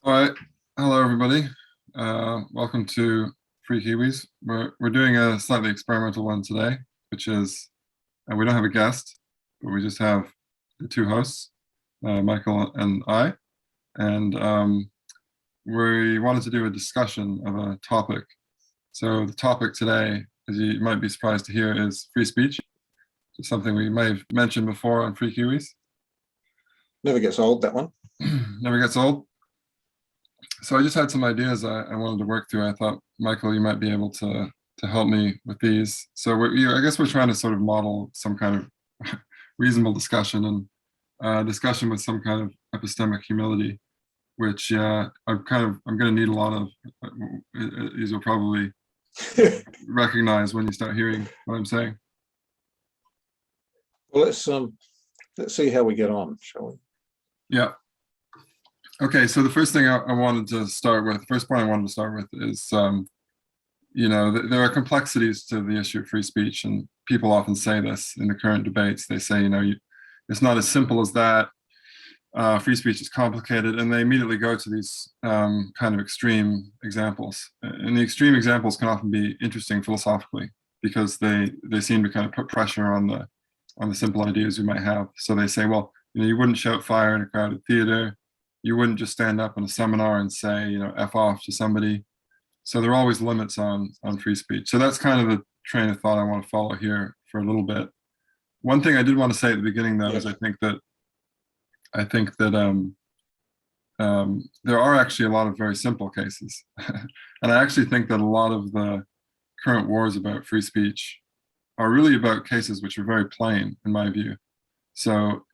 All right. Hello, everybody. Welcome to Free Kiwis. We're doing a slightly experimental one today, which is we don't have a guest, but we just have the two hosts, Michael and I, and we wanted to do a discussion of a topic. So the topic today, as you might be surprised to hear, is free speech. It's something we may have mentioned before on Free Kiwis. Never gets old, that one. Never gets old. So I just had some ideas I wanted to work through. I thought, Michael, you might be able to help me with these. So I guess we're trying to sort of model some kind of reasonable discussion and discussion with some kind of epistemic humility, which I'm going to need a lot of. These will probably recognize when you start hearing what I'm saying. Well, let's see how we get on, shall we? Yeah. Okay, so the first thing I wanted to start with, first point I wanted to start with is, there are complexities to the issue of free speech, and people often say this in the current debates. They say, it's not as simple as that. Free speech is complicated, and they immediately go to these kind of extreme examples. And the extreme examples can often be interesting philosophically because they seem to kind of put pressure on the simple ideas we might have. So they say, well, you wouldn't shout fire in a crowded theater. You wouldn't just stand up in a seminar and say, F off to somebody. So there are always limits on free speech. So that's kind of the train of thought I want to follow here for a little bit. One thing I did want to say at the beginning, though, is I think that there are actually a lot of very simple cases. And I actually think that a lot of the current wars about free speech are really about cases which are very plain, in my view. So,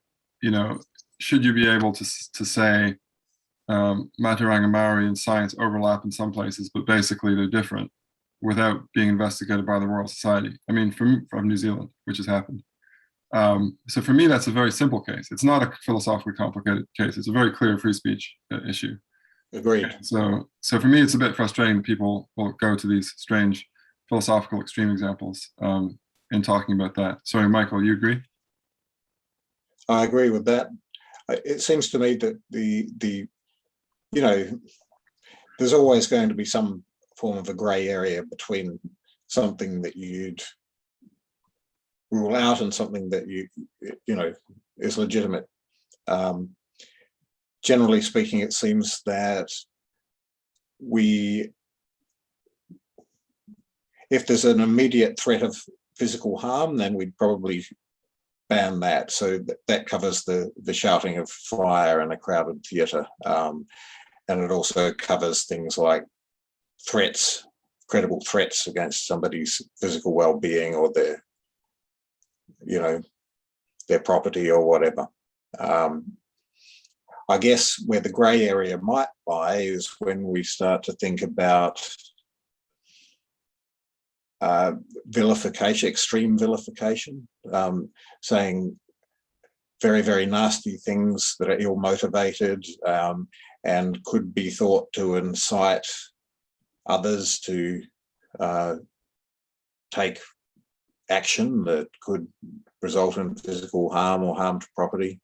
should you be able to say Maturanga Maori and science overlap in some places, but basically they're different without being investigated by the Royal Society? I mean, from New Zealand, which has happened. So for me, that's a very simple case. It's not a philosophically complicated case. It's a very clear free speech issue. Agreed. So for me, it's a bit frustrating that people will go to these strange philosophical extreme examples in talking about that. Sorry, Michael, you agree? I agree with that. It seems to me that there's always going to be some form of a grey area between something that you'd rule out and something that is legitimate. Generally speaking, it seems that if there's an immediate threat of physical harm, then we'd probably ban that. So that covers the shouting of fire in a crowded theatre. And it also covers things like threats, credible threats against somebody's physical well-being or their property or whatever. I guess where the grey area might lie is when we start to think about vilification, extreme vilification, saying very, very nasty things that are ill-motivated and could be thought to incite others to take action that could result in physical harm or harm to property.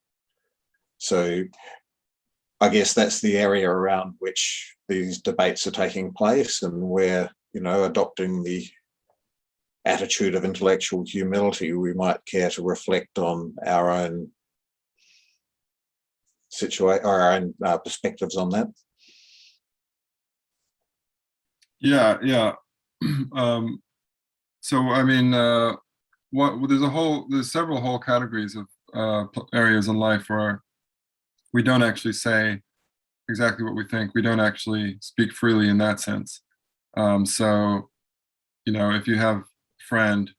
So I guess that's the area around which these debates are taking place, and where, adopting the attitude of intellectual humility, we might care to reflect on our own perspectives on that. Yeah. So I mean, there's several whole categories of areas in life where we don't actually say exactly what we think. We don't actually speak freely in that sense. So, if you have a friend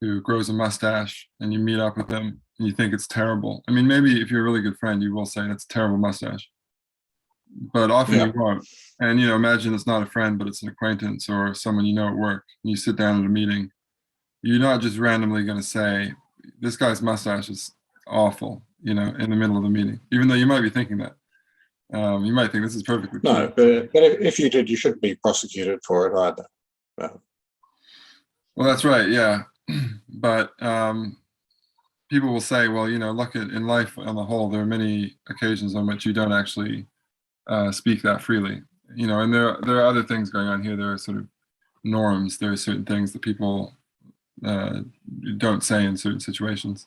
who grows a mustache and you meet up with them and you think it's terrible. I mean, maybe if you're a really good friend, you will say that's a terrible mustache. But often you won't. And, imagine it's not a friend, but it's an acquaintance or someone at work. And you sit down at a meeting. You're not just randomly going to say, this guy's mustache is awful, in the middle of the meeting, even though you might be thinking that. You might think this is perfectly true. No, but if you did, you shouldn't be prosecuted for it either. Well, that's right, yeah. But people will say, well, look, in life on the whole, there are many occasions on which you don't actually speak that freely. You know, and there are other things going on here. There are sort of norms. There are certain things that people don't say in certain situations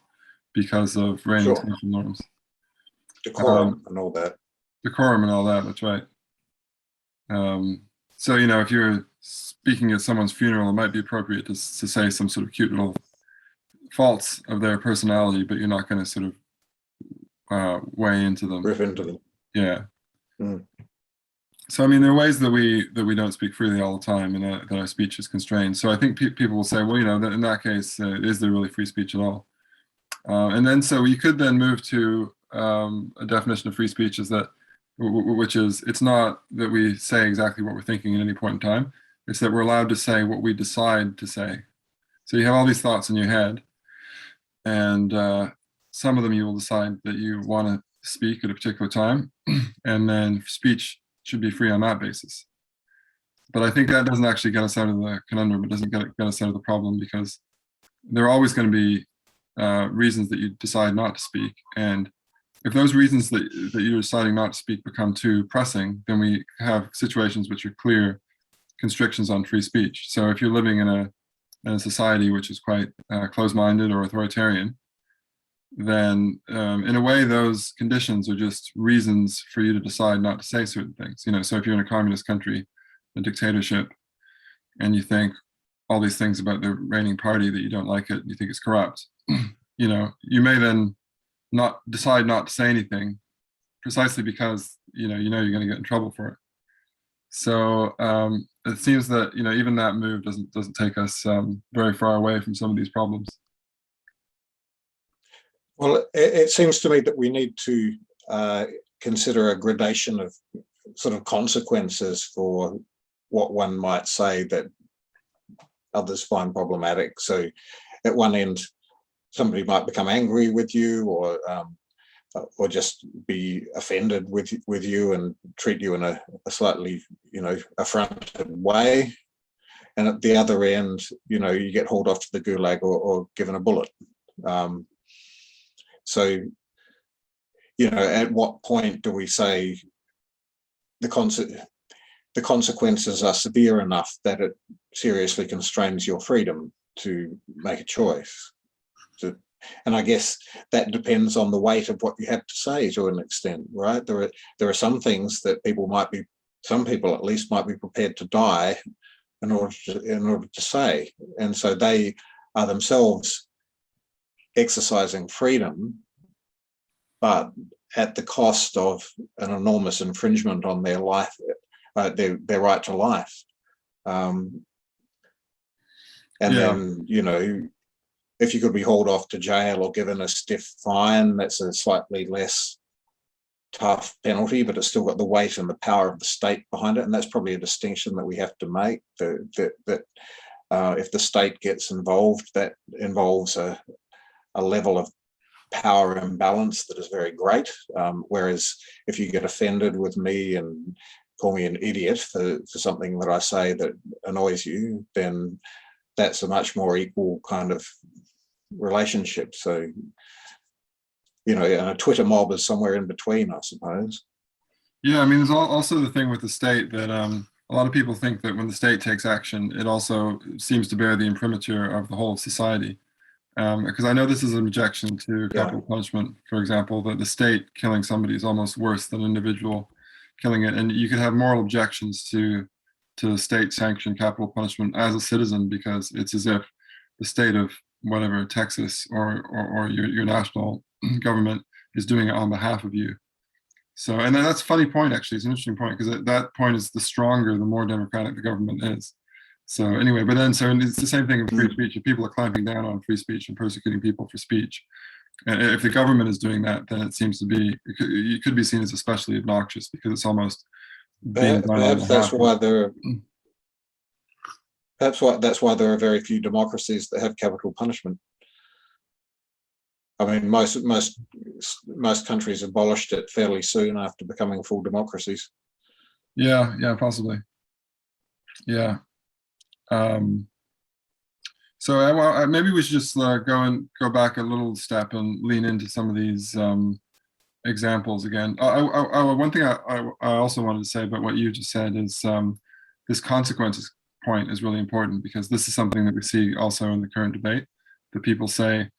because of reigning Sure. social norms. Decorum and all that. Decorum and all that, that's right. So, you know, if you're speaking at someone's funeral, it might be appropriate to say some sort of cute little faults of their personality, but you're not going to sort of weigh into them. Rip into them. Yeah. Mm. So, I mean, there are ways that we don't speak freely all the time, and that our speech is constrained. So I think people will say, well, you know, that in that case, is there really free speech at all? And then, so you could then move to a definition of free speech is that, which is, it's not that we say exactly what we're thinking at any point in time. It's that we're allowed to say what we decide to say. So you have all these thoughts in your head, and some of them you will decide that you want to speak at a particular time, and then speech should be free on that basis. But I think that doesn't actually get us out of the conundrum. It doesn't get us out of the problem, because there are always going to be reasons that you decide not to speak. And if those reasons that you're deciding not to speak become too pressing, then we have situations which are clear constrictions on free speech. So if you're living in a society which is quite closed-minded or authoritarian, then in a way those conditions are just reasons for you to decide not to say certain things. You know, so if you're in a communist country, a dictatorship, and you think all these things about the reigning party that you don't like it, you think it's corrupt, you know, you may then decide not to say anything, precisely because you know you're going to get in trouble for it. So it seems that, you know, even that move doesn't take us very far away from some of these problems. Well, it seems to me that we need to consider a gradation of sort of consequences for what one might say that others find problematic. So at one end, somebody might become angry with you, or just be offended with you and treat you in a slightly, you know, affronted way. And at the other end, you know, you get hauled off to the gulag or given a bullet. So, you know, at what point do we say the consequences are severe enough that it seriously constrains your freedom to make a choice? And I guess that depends on the weight of what you have to say to an extent, right? There are some things that some people at least might be prepared to die in order to say, and so they are themselves exercising freedom, but at the cost of an enormous infringement on their life, their right to life. And then, you know, if you could be hauled off to jail or given a stiff fine, that's a slightly less tough penalty, but it's still got the weight and the power of the state behind it. And that's probably a distinction that we have to make, that if the state gets involved, that involves a level of power imbalance that is very great. Whereas if you get offended with me and call me an idiot for something that I say that annoys you, then that's a much more equal kind of relationship. So, you know, and a Twitter mob is somewhere in between, I suppose. Yeah, I mean, there's also the thing with the state that a lot of people think that when the state takes action, it also seems to bear the imprimatur of the whole of society. Because I know this is an objection to capital punishment, for example, that the state killing somebody is almost worse than an individual killing it. And you could have moral objections to state-sanctioned capital punishment as a citizen, because it's as if the state of whatever, Texas or your national government is doing it on behalf of you. So, and that's a funny point, actually. It's an interesting point, because that point is the stronger, the more democratic the government is. So anyway, but then, so it's the same thing with free speech. If people are clamping down on free speech and persecuting people for speech, and if the government is doing that, then it seems to be, it could be seen as especially obnoxious, because it's almost being done on behalf that's why of. That's why there are very few democracies that have capital punishment. I mean, most countries abolished it fairly soon after becoming full democracies. Yeah, possibly. Yeah. So maybe we should just go back a little step and lean into some of these examples again. One thing I also wanted to say about what you just said is this consequences point is really important, because this is something that we see also in the current debate, that people say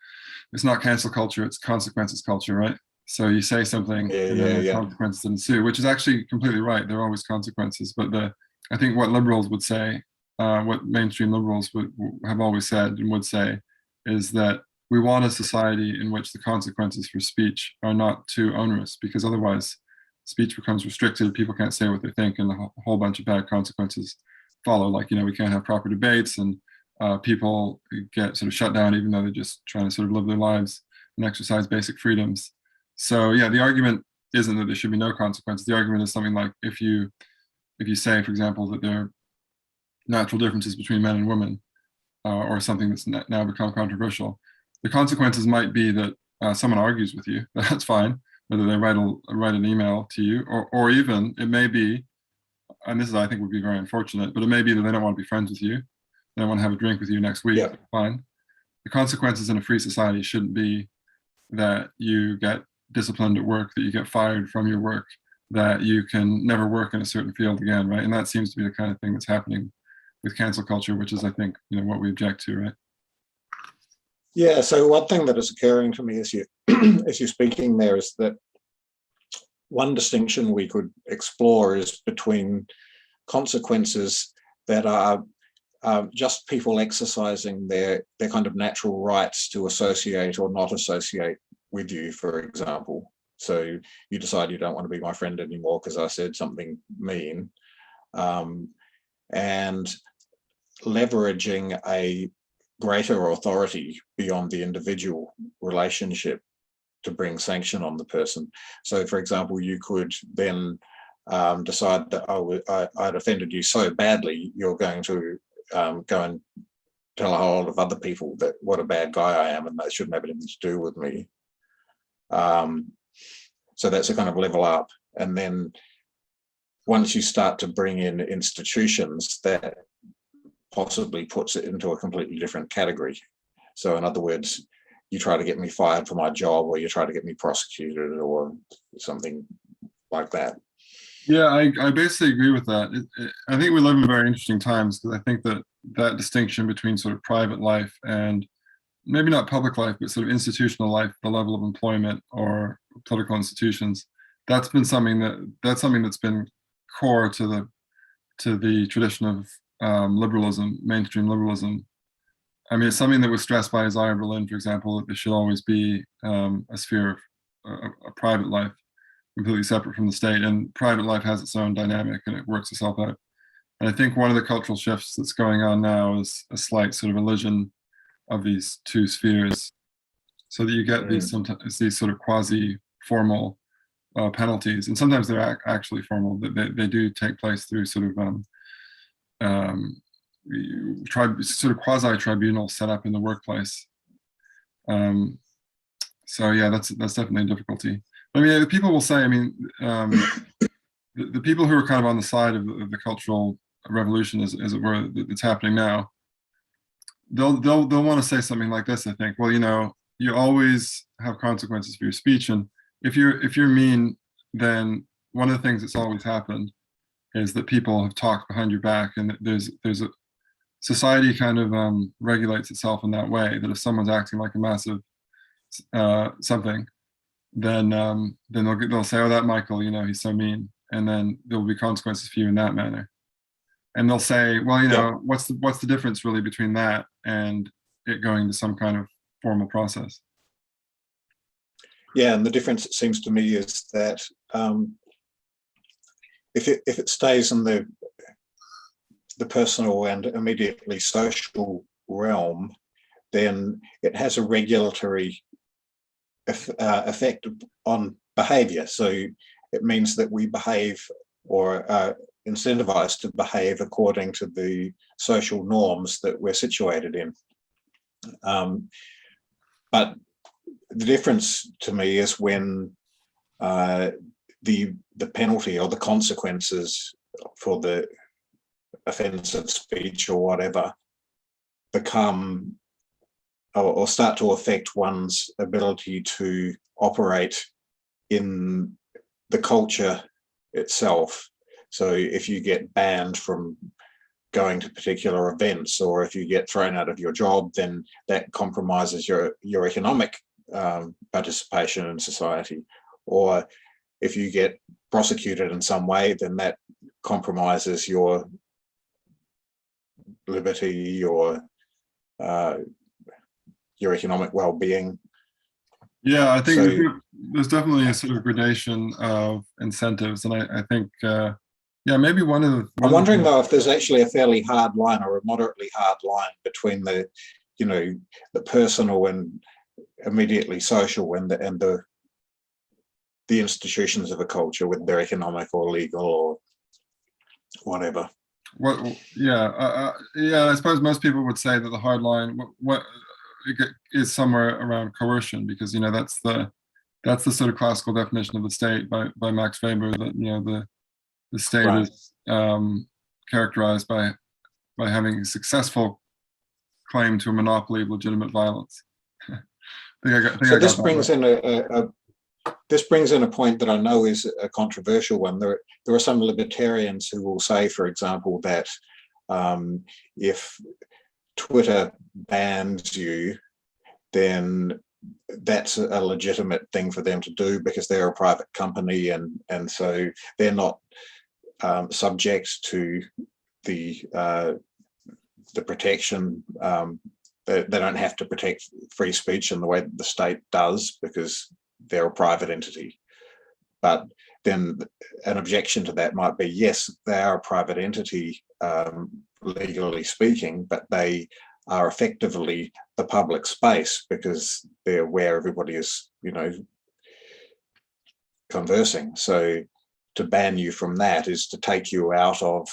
it's not cancel culture, it's consequences culture, right? So you say something and then the consequences ensue, which is actually completely right. There are always consequences, but I think what liberals would say, what mainstream liberals have always said and would say, is that we want a society in which the consequences for speech are not too onerous, because otherwise speech becomes restricted, people can't say what they think, and a whole bunch of bad consequences follow. Like, we can't have proper debates, and people get sort of shut down even though they're just trying to sort of live their lives and exercise basic freedoms. So yeah, the argument isn't that there should be no consequences. The argument is something like, if you say, for example, that there are natural differences between men and women, or something that's now become controversial, the consequences might be that someone argues with you. That's fine, whether they write an email to you, or even it may be, and this is, I think, would be very unfortunate, but it may be that they don't want to be friends with you. They don't want to have a drink with you next week. Yeah. Fine. The consequences in a free society shouldn't be that you get disciplined at work, that you get fired from your work, that you can never work in a certain field again, right? And that seems to be the kind of thing that's happening with cancel culture, which is, I think, what we object to, right? Yeah. So one thing that is occurring to me as you as you're speaking there is that one distinction we could explore is between consequences that are just people exercising their kind of natural rights to associate or not associate with you, for example. So you decide you don't want to be my friend anymore because I said something mean, and leveraging a greater authority beyond the individual relationship to bring sanction on the person. So, for example, you could then decide that, oh, I'd offended you so badly, you're going to go and tell a whole lot of other people that what a bad guy I am and that shouldn't have anything to do with me. So that's a kind of level up. And then once you start to bring in institutions, that possibly puts it into a completely different category. So in other words, you try to get me fired for my job, or you try to get me prosecuted or something like that. Yeah, I basically agree with that. I think we live in very interesting times, because I think that distinction between sort of private life and maybe not public life, but sort of institutional life, the level of employment or political institutions, that's something that's been core to the tradition of liberalism, mainstream liberalism. I mean, it's something that was stressed by Isaiah Berlin, for example, that there should always be a sphere of a private life completely separate from the state, and private life has its own dynamic and it works itself out. And I think one of the cultural shifts that's going on now is a slight sort of elision of these two spheres, so that you get these sort of quasi-formal penalties, and sometimes they're actually formal. They do take place through sort of sort of quasi-tribunals set up in the workplace. So yeah, that's definitely a difficulty. I mean, people will say, I mean, the people who are kind of on the side of the cultural revolution, as it were, that's happening now, they'll want to say something like this, I think. Well, you always have consequences for your speech, and if you're mean, then one of the things that's always happened is that people have talked behind your back, and there's a society kind of regulates itself in that way, that if someone's acting like a massive something, then they'll say, oh, that Michael, he's so mean, and then there will be consequences for you in that manner. And they'll say, well, what's the difference really between that and it going to some kind of formal process? Yeah, and the difference, it seems to me, is that if it stays in the personal and immediately social realm, then it has a regulatory effect on behavior. So it means that we behave, or incentivized to behave according to the social norms that we're situated in. But the difference to me is when the penalty or the consequences for the offensive speech or whatever become or start to affect one's ability to operate in the culture itself. So if you get banned from going to particular events, or if you get thrown out of your job, then that compromises your economic participation in society. Or if you get prosecuted in some way, then that compromises your liberty or your economic well-being. Yeah, I think So there's definitely a sort of gradation of incentives, and I think yeah, maybe one of the I'm wondering though if there's actually a fairly hard line or a moderately hard line between the, you know, the personal and immediately social and the institutions of a culture, whether they're economic or legal or whatever. what yeah, I suppose most people would say that the hard line what is somewhere around coercion, because you know that's the sort of classical definition of the state by Max Weber, that you know the state Right. is characterized by having a successful claim to a monopoly of legitimate violence. So this brings in this brings in a point that I know is a controversial one. There are some libertarians who will say, for example, that if Twitter bans you, then that's a legitimate thing for them to do because they're a private company, and so they're not subject to the protection. They don't have to protect free speech in the way that the state does because they're a private entity. But then an objection to that might be, yes, they are a private entity, legally speaking, but they are effectively the public space because they're where everybody is, you know, conversing. So to ban you from that is to take you out of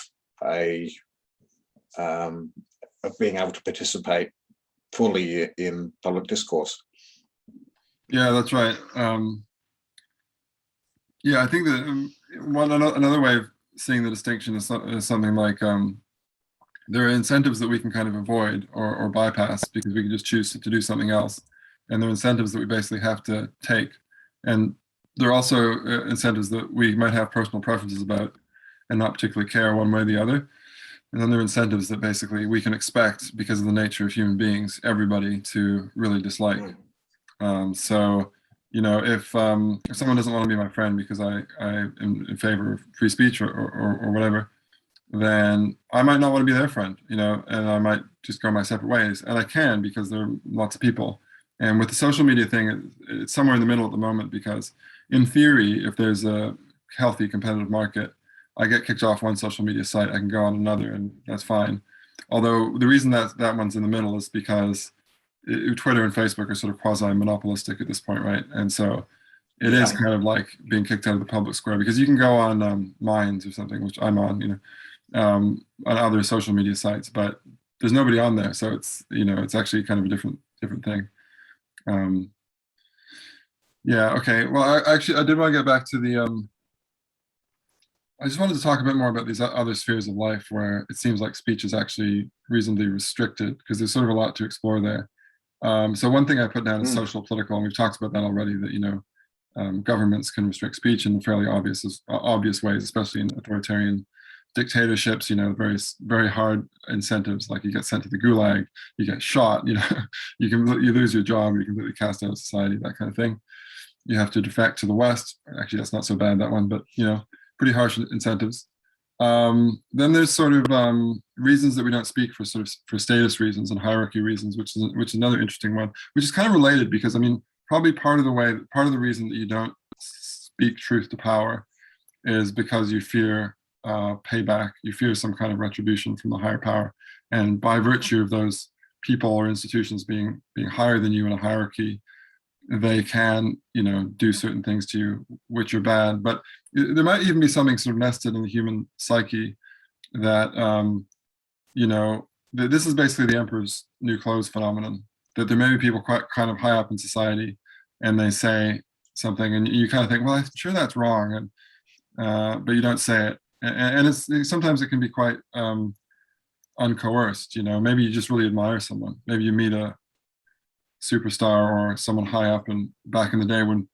being able to participate fully in public discourse. Yeah, that's right. Yeah, I think that another way of seeing the distinction is something like there are incentives that we can kind of avoid or bypass because we can just choose to do something else, and there are incentives that we basically have to take, and there are also incentives that we might have personal preferences about and not particularly care one way or the other. And then there are incentives that basically we can expect, because of the nature of human beings, everybody to really dislike. So, you know, if someone doesn't want to be my friend because I am in favor of free speech or whatever, then I might not want to be their friend, you know, and I might just go my separate ways. And I can, because there are lots of people. And with the social media thing, it's somewhere in the middle at the moment, because in theory, if there's a healthy competitive market, I get kicked off one social media site, I can go on another, and that's fine. Although the reason that one's in the middle is because Twitter and Facebook are sort of quasi-monopolistic at this point, right? And so it is kind of like being kicked out of the public square, because you can go on Minds or something, which I'm on, you know, on other social media sites, but there's nobody on there, so it's, you know, it's actually kind of a different thing. Yeah. Okay. Well, I did want to get back to the I just wanted to talk a bit more about these other spheres of life where it seems like speech is actually reasonably restricted, because there's sort of a lot to explore there. So one thing I put down is social, political, and we've talked about that already, that, you know, governments can restrict speech in fairly obvious ways, especially in authoritarian dictatorships, you know, very hard incentives, like you get sent to the gulag, you get shot, you know, you lose your job, you're completely cast out of society, that kind of thing. You have to defect to the West. Actually, that's not so bad, that one, but, you know, pretty harsh incentives. Then there's sort of reasons that we don't speak for status reasons and hierarchy reasons, which is another interesting one, which is kind of related, because I mean, probably part of the reason that you don't speak truth to power is because you fear payback, you fear some kind of retribution from the higher power, and by virtue of those people or institutions being higher than you in a hierarchy, they can, you know, do certain things to you which are bad. But there might even be something sort of nested in the human psyche that, you know, this is basically the emperor's new clothes phenomenon, that there may be people quite kind of high up in society, and they say something and you kind of think, well, I'm sure that's wrong, and but you don't say it, and sometimes it can be quite uncoerced. You know, maybe you just really admire someone, maybe you meet a superstar or someone high up, and back in the day when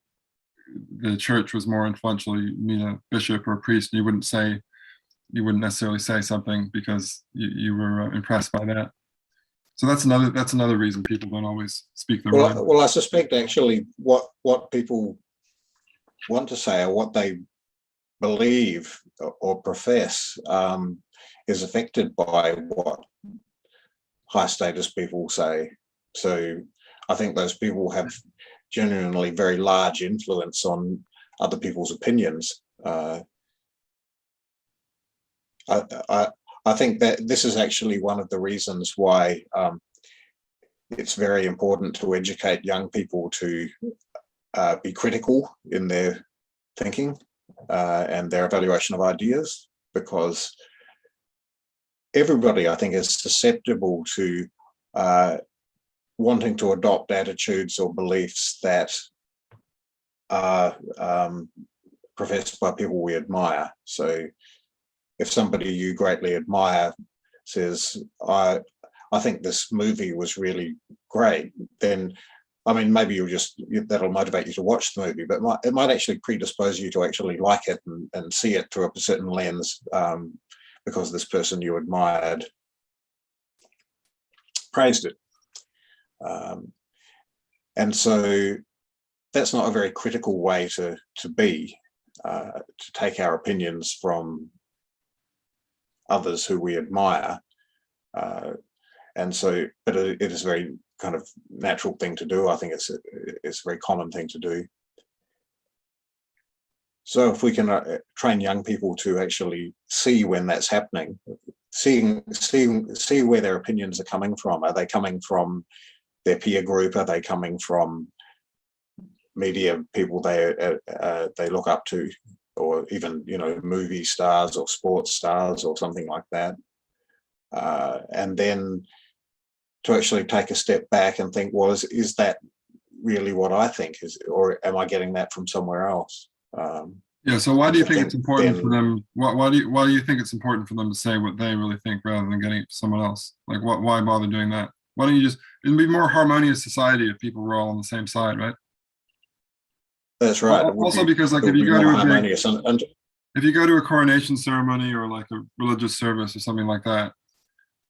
the church was more influential, you mean a bishop or a priest, and you wouldn't necessarily say something because you were impressed by that. So that's another reason people don't always speak their mind. Well, I suspect actually what people want to say or what they believe or profess is affected by what high status people say. So I think those people have genuinely very large influence on other people's opinions. I think that this is actually one of the reasons why it's very important to educate young people to be critical in their thinking and their evaluation of ideas, because everybody, I think, is susceptible to wanting to adopt attitudes or beliefs that are professed by people we admire. So if somebody you greatly admire says, I think this movie was really great, then, I mean, maybe that'll motivate you to watch the movie, but it might actually predispose you to actually like it and see it through a certain lens because this person you admired praised it. And so that's not a very critical way to be, to take our opinions from others who we admire. And so, but it is a very kind of natural thing to do. I think it's a very common thing to do. So if we can train young people to actually see when that's happening, see where their opinions are coming from. Are they coming from their peer group? Are they coming from media people they look up to, or even, you know, movie stars or sports stars or something like that? And then to actually take a step back and think, well, is that really what I think, or am I getting that from somewhere else? Yeah. So why do you think it's important for them? Why do you think it's important for them to say what they really think rather than getting it from someone else? Like, why bother doing that? Why don't you just? It'd be more harmonious society if people were all on the same side, right? That's right. Also, because like if you go to a coronation ceremony or like a religious service or something like that,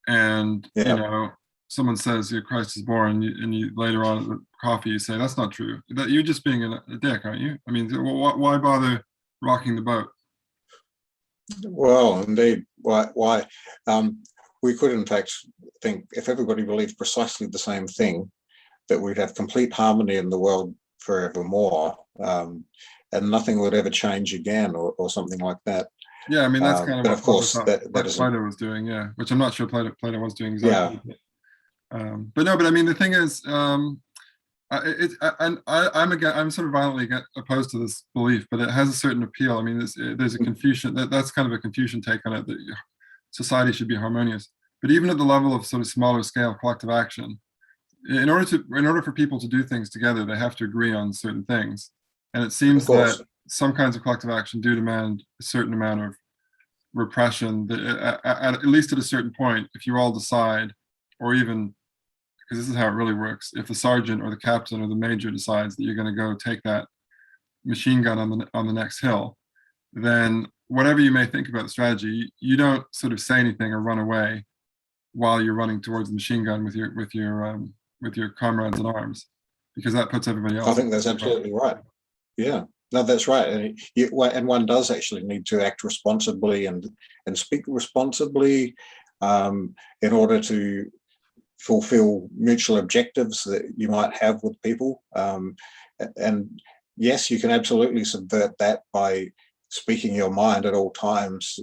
and you know, someone says Christ is born, and you later on at the coffee you say that's not true. That you're just being a dick, aren't you? I mean, why bother rocking the boat? Well, indeed. Why? We could, in fact, think if everybody believed precisely the same thing, that we'd have complete harmony in the world forevermore, and nothing would ever change again, or something like that. Yeah, I mean that's kind of what, of course, that Plato was doing. Yeah, which I'm not sure Plato was doing exactly. Yeah. But no, but I mean the thing is, I'm sort of violently opposed to this belief, but it has a certain appeal. I mean, there's a Confucian that's kind of a Confucian take on it, that society should be harmonious. But even at the level of sort of smaller scale collective action, in order for people to do things together, they have to agree on certain things. And it seems that some kinds of collective action do demand a certain amount of repression, that at least at a certain point, if you all decide, or even, because this is how it really works, if the sergeant or the captain or the major decides that you're going to go take that machine gun on the next hill, then whatever you may think about the strategy, you don't sort of say anything or run away while you're running towards the machine gun with your comrades in arms, because that puts everybody else. I think that's absolutely right. Yeah, no, that's right. And one does actually need to act responsibly and speak responsibly in order to fulfill mutual objectives that you might have with people. And yes, you can absolutely subvert that by speaking your mind at all times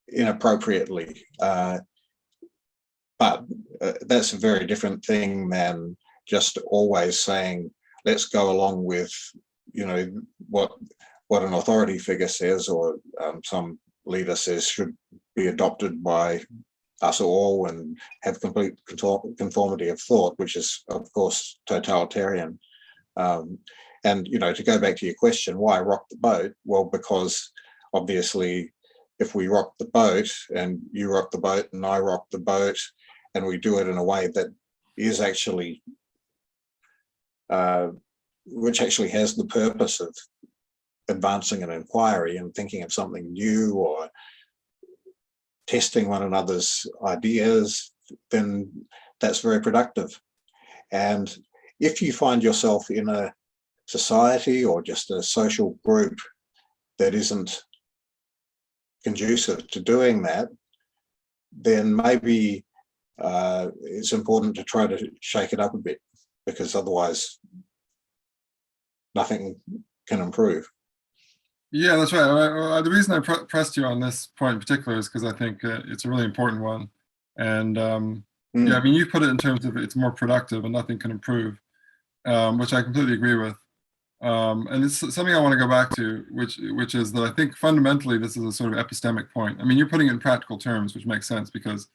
inappropriately. But that's a very different thing than just always saying, let's go along with, you know, what an authority figure says, or some leader says should be adopted by us all and have complete conformity of thought, which is, of course, totalitarian. And, you know, to go back to your question, why rock the boat? Well, because obviously, if we rock the boat and you rock the boat and I rock the boat, and we do it in a way that is actually which actually has the purpose of advancing an inquiry and thinking of something new or testing one another's ideas, then that's very productive. And if you find yourself in a society or just a social group that isn't conducive to doing that, then maybe it's important to try to shake it up a bit, because otherwise nothing can improve. Yeah, that's right. The reason I pressed you on this point in particular is because I think it's a really important one. And yeah, I mean, you put it in terms of it's more productive and nothing can improve, which I completely agree with. And it's something I want to go back to, which is that I think fundamentally this is a sort of epistemic point. I mean, you're putting it in practical terms, which makes sense because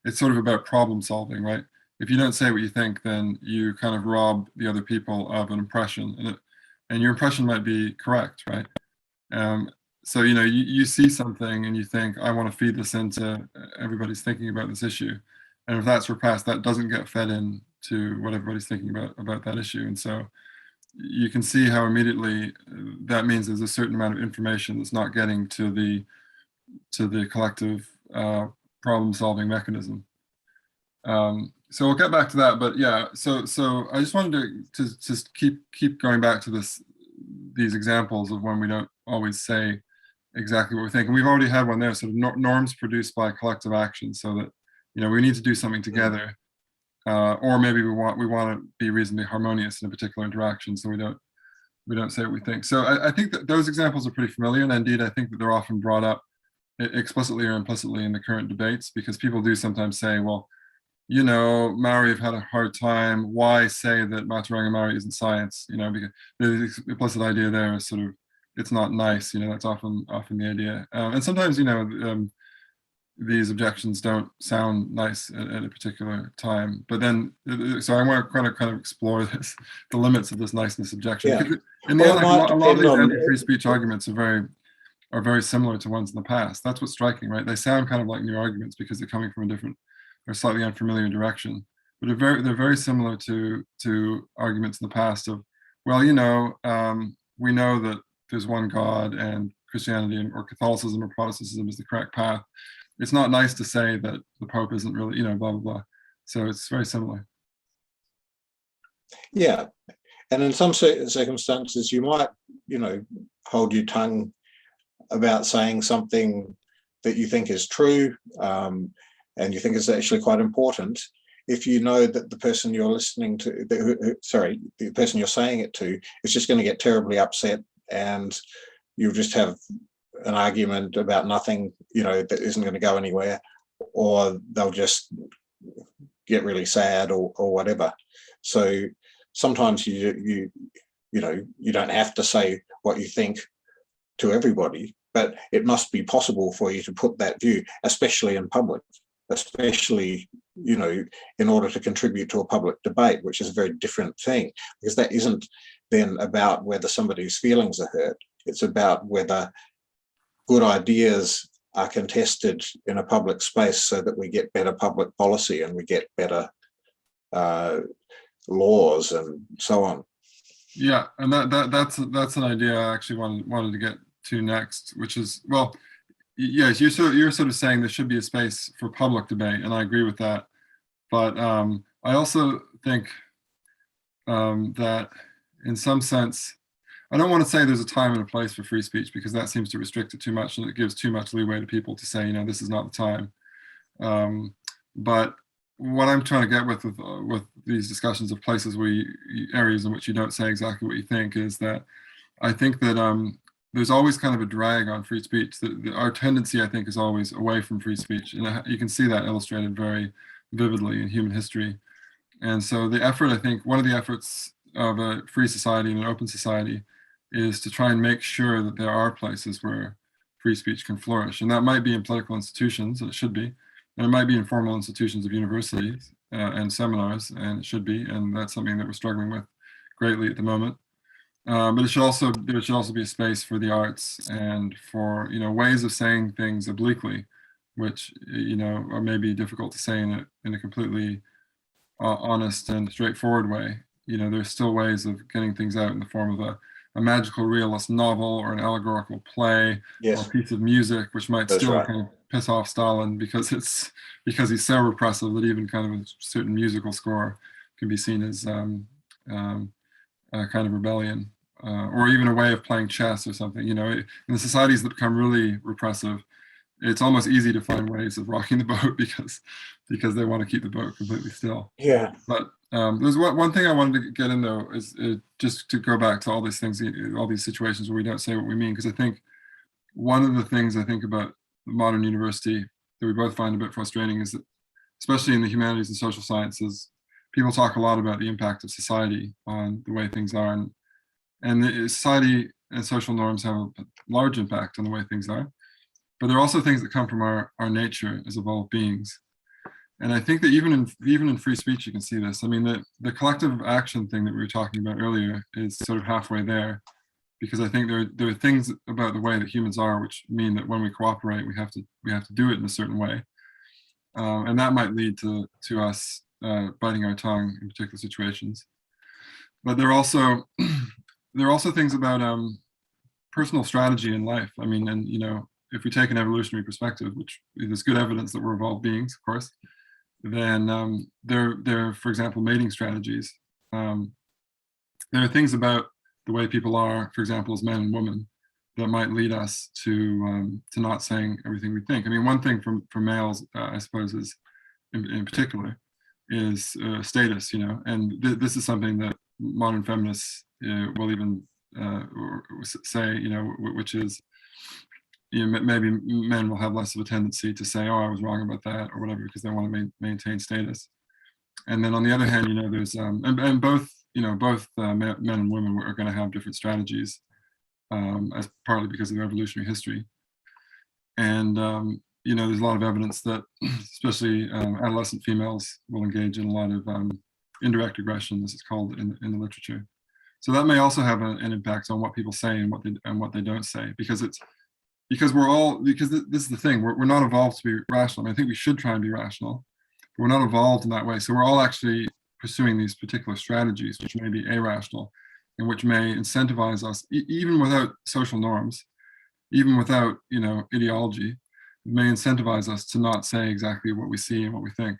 it's sort of about problem solving, right? If you don't say what you think, then you kind of rob the other people of an impression, and your impression might be correct, right? So you see something and you think, I want to feed this into everybody's thinking about this issue, and if that's repressed, that doesn't get fed in to what everybody's thinking about that issue. And so you can see how immediately that means there's a certain amount of information that's not getting to the collective problem-solving mechanism. So we'll get back to that, but yeah. So I just wanted to just keep going back to these examples of when we don't always say exactly what we think, and we've already had one there. Sort of norms produced by collective action, so that we need to do something together. Or maybe we want to be reasonably harmonious in a particular interaction, so we don't say what we think. So I think that those examples are pretty familiar, and indeed I think that they're often brought up explicitly or implicitly in the current debates, because people do sometimes say, well, Maori have had a hard time. Why say that Mātauranga Maori isn't science? Because the implicit idea there is sort of it's not nice. That's often the idea, and sometimes these objections don't sound nice at a particular time. But then, so I want to kind of explore the limits of this niceness objection. Yeah. In the end, like, a lot of these anti-free speech arguments are very similar to ones in the past. That's what's striking, right? They sound kind of like new arguments because they're coming from a different or slightly unfamiliar direction, but they're very similar to arguments in the past of, well, we know that there's one God and Christianity or Catholicism or Protestantism is the correct path. It's not nice to say that the Pope isn't really, blah, blah, blah. So it's very similar. Yeah. And in some circumstances, you might, hold your tongue about saying something that you think is true, and you think is actually quite important, if you know that the person you're listening to, the person you're saying it to, is just going to get terribly upset, and you'll just have an argument about nothing, that isn't going to go anywhere, or they'll just get really sad or whatever. So sometimes you don't have to say what you think to everybody, but it must be possible for you to put that view, especially in public, especially in order to contribute to a public debate, which is a very different thing, because that isn't then about whether somebody's feelings are hurt. It's about whether good ideas are contested in a public space so that we get better public policy and we get better laws and so on. Yeah, and that's an idea I actually wanted to get to next, which is, well, yes, you're sort of saying there should be a space for public debate, and I agree with that. But I also think that in some sense, I don't want to say there's a time and a place for free speech, because that seems to restrict it too much, and it gives too much leeway to people to say, this is not the time. But what I'm trying to get with these discussions of places where areas in which you don't say exactly what you think is that I think that there's always kind of a drag on free speech. Our tendency, I think, is always away from free speech, and you can see that illustrated very vividly in human history. And so the effort, I think, one of the efforts of a free society and an open society is to try and make sure that there are places where free speech can flourish. And that might be in political institutions, and it should be. And it might be in formal institutions of universities and seminars, and it should be. And that's something that we're struggling with greatly at the moment. But there should also be a space for the arts and for ways of saying things obliquely, which are maybe difficult to say in a completely honest and straightforward way. there's still ways of getting things out in the form of a magical realist novel or an allegorical play or a Yes, piece of music, which might that's still right. kind of piss off Stalin because he's so repressive that even kind of a certain musical score can be seen as a kind of rebellion, or even a way of playing chess or something. In the societies that become really repressive, it's almost easy to find ways of rocking the boat because they want to keep the boat completely still. Yeah. But there's one thing I wanted to get in though, is just to go back to all these things, all these situations where we don't say what we mean, because I think one of the things I think about the modern university that we both find a bit frustrating is that, especially in the humanities and social sciences, people talk a lot about the impact of society on the way things are, and the society and social norms have a large impact on the way things are. But there are also things that come from our nature as evolved beings. And I think that even in free speech, you can see this. I mean, the collective action thing that we were talking about earlier is sort of halfway there, because I think there are things about the way that humans are which mean that when we cooperate, we have to do it in a certain way, and that might lead to us biting our tongue in particular situations. But there are also things about personal strategy in life. I mean, and if we take an evolutionary perspective, which there's good evidence that we're evolved beings, of course, then there are, for example, mating strategies. There are things about the way people are, for example, as men and women, that might lead us to not saying everything we think. I mean, one thing for males, I suppose, is in particular, is status. And this is something that modern feminists will even say, which is, maybe men will have less of a tendency to say, "Oh, I was wrong about that," or whatever, because they want to maintain status. And then on the other hand, there's and both men and women are going to have different strategies, as partly because of their evolutionary history. And there's a lot of evidence that especially adolescent females will engage in a lot of indirect aggression, as it's called in the literature. So that may also have an impact on what people say and what they don't say, because this is the thing, we're not evolved to be rational. I mean, I think we should try and be rational, but we're not evolved in that way. So we're all actually pursuing these particular strategies, which may be irrational and which may incentivize us, even without social norms, even without ideology, may incentivize us to not say exactly what we see and what we think.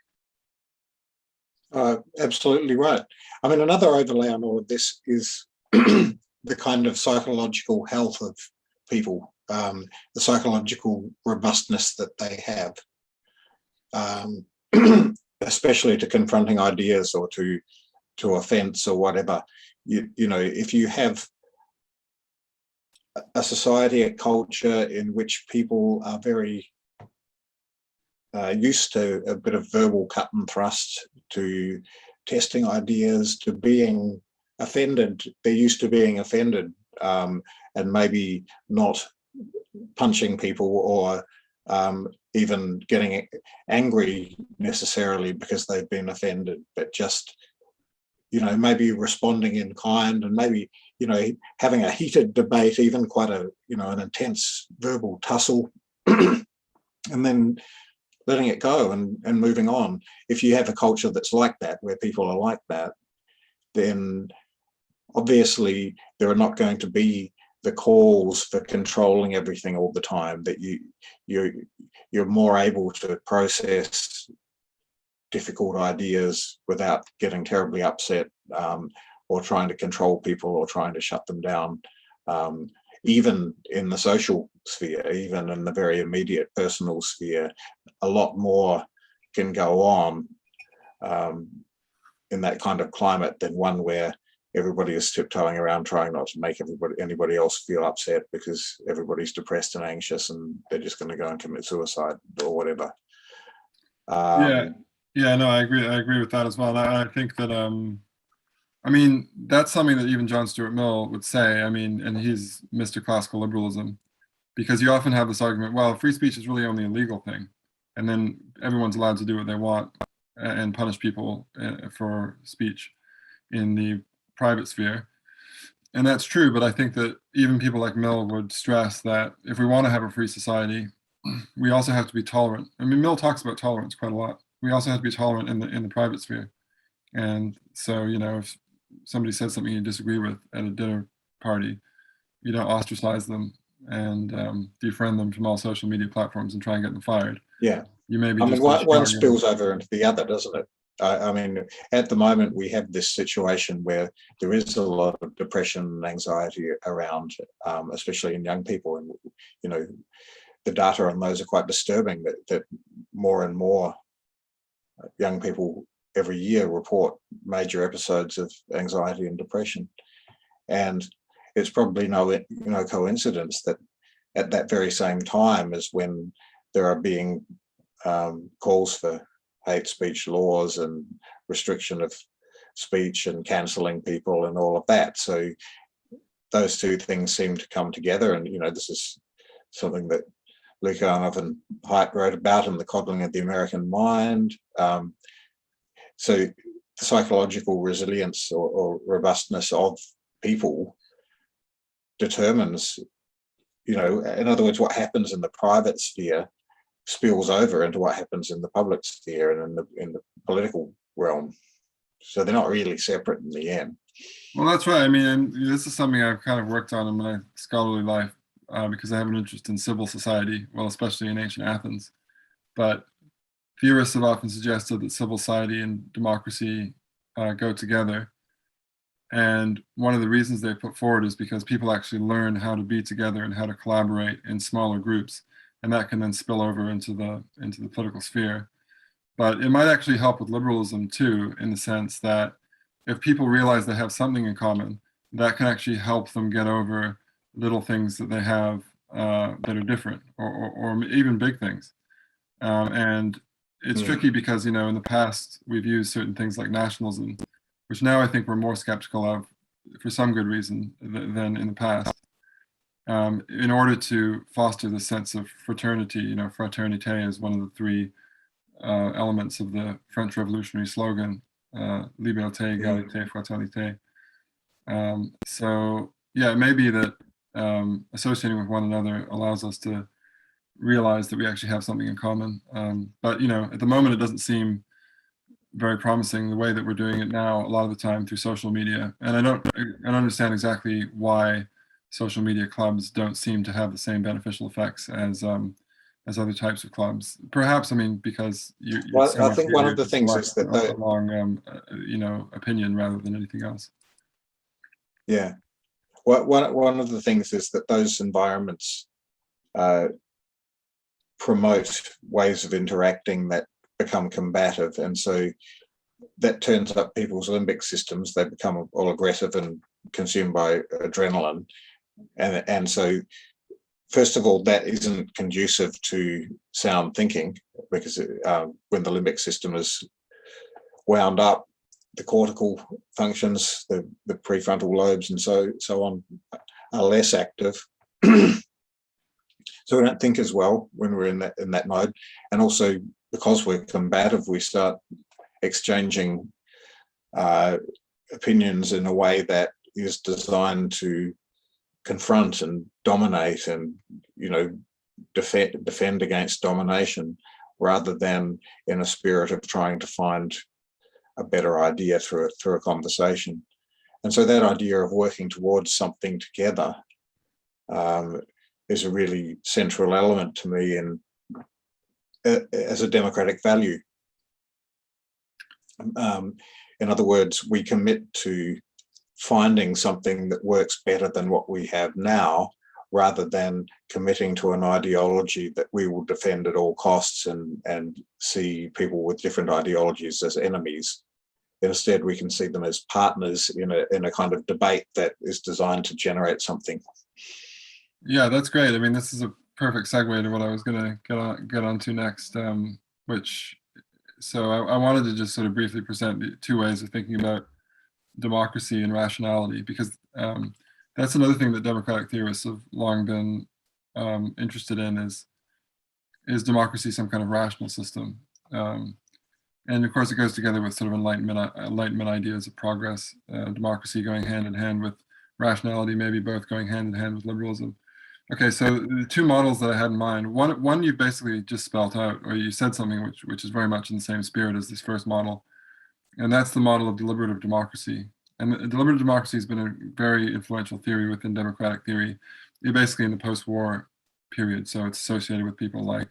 Absolutely right. I mean, another overlay on all of this is the kind of psychological health of people, the psychological robustness that they have, especially to confronting ideas or to offense or whatever. If you have a society, a culture in which people are very used to a bit of verbal cut and thrust, to testing ideas, to being offended. They're used to being offended, and maybe not punching people or even getting angry necessarily because they've been offended, but just maybe responding in kind, and maybe having a heated debate, even quite an intense verbal tussle, and then letting it go and moving on. If you have a culture that's like that, where people are like that, then obviously there are not going to be the calls for controlling everything all the time, that you're more able to process difficult ideas without getting terribly upset, or trying to control people or trying to shut them down. Even in the social sphere, even in the very immediate personal sphere, a lot more can go on in that kind of climate than one where everybody is tiptoeing around trying not to make anybody else feel upset because everybody's depressed and anxious and they're just going to go and commit suicide or whatever. No, I agree with that as well. And I think that I mean, that's something that even John Stuart Mill would say. I mean, and he's Mr. Classical Liberalism, because you often have this argument, well, free speech is really only a legal thing, and then everyone's allowed to do what they want and punish people for speech in the private sphere. And that's true, but I think that even people like Mill would stress that if we want to have a free society, we also have to be tolerant. I mean, Mill talks about tolerance quite a lot. We also have to be tolerant in the private sphere. And so, somebody says something you disagree with at a dinner party, you don't ostracize them and defriend them from all social media platforms and try and get them fired. Yeah. You maybe I mean, just one spills over into the other, doesn't it? I mean, at the moment, we have this situation where there is a lot of depression and anxiety around, especially in young people. And, you know, the data on those are quite disturbing, that more and more young people every year report major episodes of anxiety and depression. And it's probably no coincidence that at that very same time as when there are being calls for hate speech laws and restriction of speech and cancelling people and all of that. So those two things seem to come together. And, you know, this is something that Lukianoff and Haidt wrote about in The Coddling of the American Mind. So the psychological resilience or robustness of people determines, you know, in other words, what happens in the private sphere spills over into what happens in the public sphere and in the political realm. So they're not really separate in the end. Well, that's right. I mean, and this is something I've kind of worked on in my scholarly life because I have an interest in civil society, well, especially in ancient Athens. But theorists have often suggested that civil society and democracy go together. And one of the reasons they put forward is because people actually learn how to be together and how to collaborate in smaller groups. And that can then spill over into the political sphere. But it might actually help with liberalism too, in the sense that if people realize they have something in common, that can actually help them get over little things that they have that are different, or even big things. And it's tricky because, you know, in the past, we've used certain things like nationalism, which now I think we're more skeptical of for some good reason than in the past. In order to foster the sense of fraternity, you know, fraternité is one of the three elements of the French Revolutionary slogan, liberté, égalité, fraternité. So yeah, it may be that associating with one another allows us to realize that we actually have something in common. But you know, at the moment, it doesn't seem very promising the way that we're doing it now, a lot of the time through social media. And I don't understand exactly why social media clubs don't seem to have the same beneficial effects as other types of clubs. Perhaps, I mean, because Well, I think one of the things is that along you know, opinion rather than anything else. Yeah. Well, one of the things is that those environments promote ways of interacting that become combative, and so that turns up people's limbic systems. They become all aggressive and consumed by adrenaline, and so first of all, that isn't conducive to sound thinking, because when the limbic system is wound up, the cortical functions, the prefrontal lobes and so on are less active. So we don't think as well when we're in that mode. And also because we're combative, we start exchanging opinions in a way that is designed to confront and dominate and, you know, defend against domination, rather than in a spirit of trying to find a better idea through a conversation. And so that idea of working towards something together is a really central element to me as a democratic value. In other words, we commit to finding something that works better than what we have now, rather than committing to an ideology that we will defend at all costs and see people with different ideologies as enemies. Instead, we can see them as partners in a kind of debate that is designed to generate something. Yeah, that's great. I mean, this is a perfect segue to what I was going to get on to next, so I wanted to just sort of briefly present the two ways of thinking about democracy and rationality, because that's another thing that democratic theorists have long been interested in, is democracy some kind of rational system? And of course, it goes together with sort of enlightenment ideas of progress, democracy going hand in hand with rationality, maybe both going hand in hand with liberalism. Okay, so the two models that I had in mind, one you basically just spelt out, or you said something which is very much in the same spirit as this first model, and that's the model of deliberative democracy. and deliberative democracy has been a very influential theory within democratic theory, basically in the post-war period. So it's associated with people like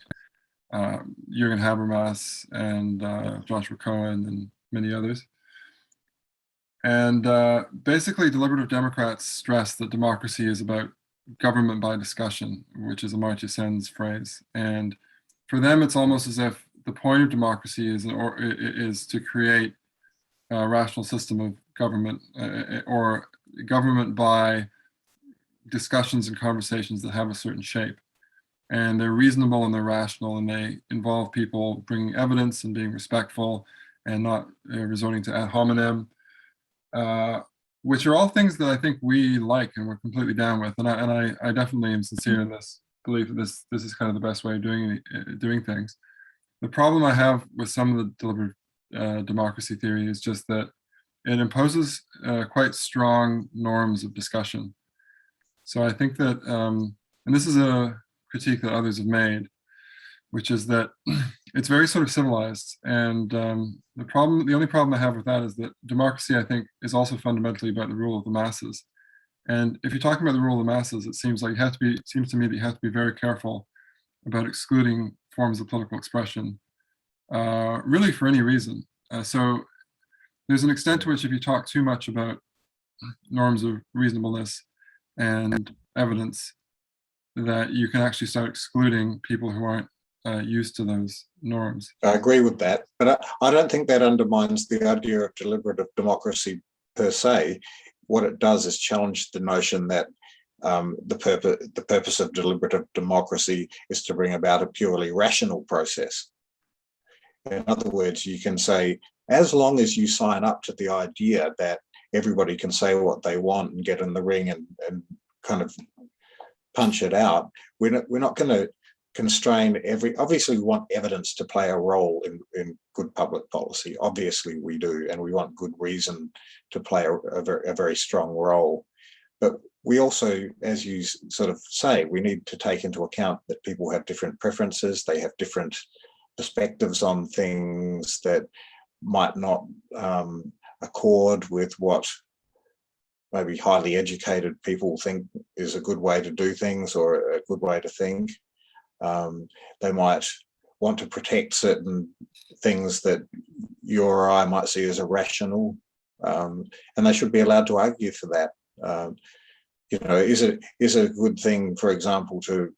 Jürgen Habermas and Joshua Cohen and many others. And basically, deliberative Democrats stress that democracy is about government by discussion, which is Amartya Sen's phrase. And for them, it's almost as if the point of democracy is to create a rational system of government, or government by discussions and conversations that have a certain shape. And they're reasonable and they're rational, and they involve people bringing evidence and being respectful and not resorting to ad hominem. Which are all things that I think we like and we're completely down with. And I definitely am sincere in this belief that this is kind of the best way of doing things. The problem I have with some of the deliberative democracy theory is just that it imposes quite strong norms of discussion. So I think that, and this is a critique that others have made, which is that it's very sort of civilized. And the only problem I have with that is that democracy, I think, is also fundamentally about the rule of the masses. And if you're talking about the rule of the masses, it seems like it seems to me that you have to be very careful about excluding forms of political expression, really for any reason. So there's an extent to which if you talk too much about norms of reasonableness and evidence, that you can actually start excluding people who aren't used to those norms. I agree with that, but I don't think that undermines the idea of deliberative democracy per se. What it does is challenge the notion that the purpose of deliberative democracy is to bring about a purely rational process. In other words, you can say, as long as you sign up to the idea that everybody can say what they want and get in the ring and kind of punch it out, we're not going to constrain obviously we want evidence to play a role in good public policy. Obviously we do, and we want good reason to play a very strong role. But we also, as you sort of say, we need to take into account that people have different preferences, they have different perspectives on things that might not accord with what maybe highly educated people think is a good way to do things or a good way to think. They might want to protect certain things that you or I might see as irrational, and they should be allowed to argue for that. Is it a good thing, for example, to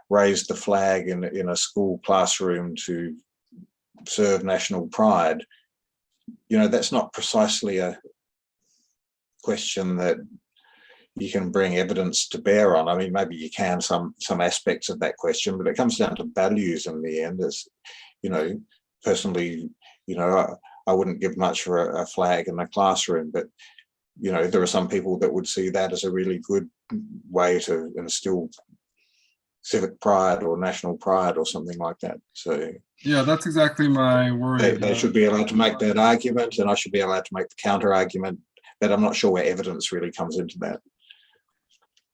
raise the flag in a school classroom to serve national pride? That's not precisely a question that you can bring evidence to bear on. I mean, maybe you can some aspects of that question, but it comes down to values in the end. As personally, I wouldn't give much for a flag in a classroom, but there are some people that would see that as a really good way to instill civic pride or national pride or something like that. So yeah, that's exactly my worry. They should be allowed to make that argument, and I should be allowed to make the counter argument, but I'm not sure where evidence really comes into that.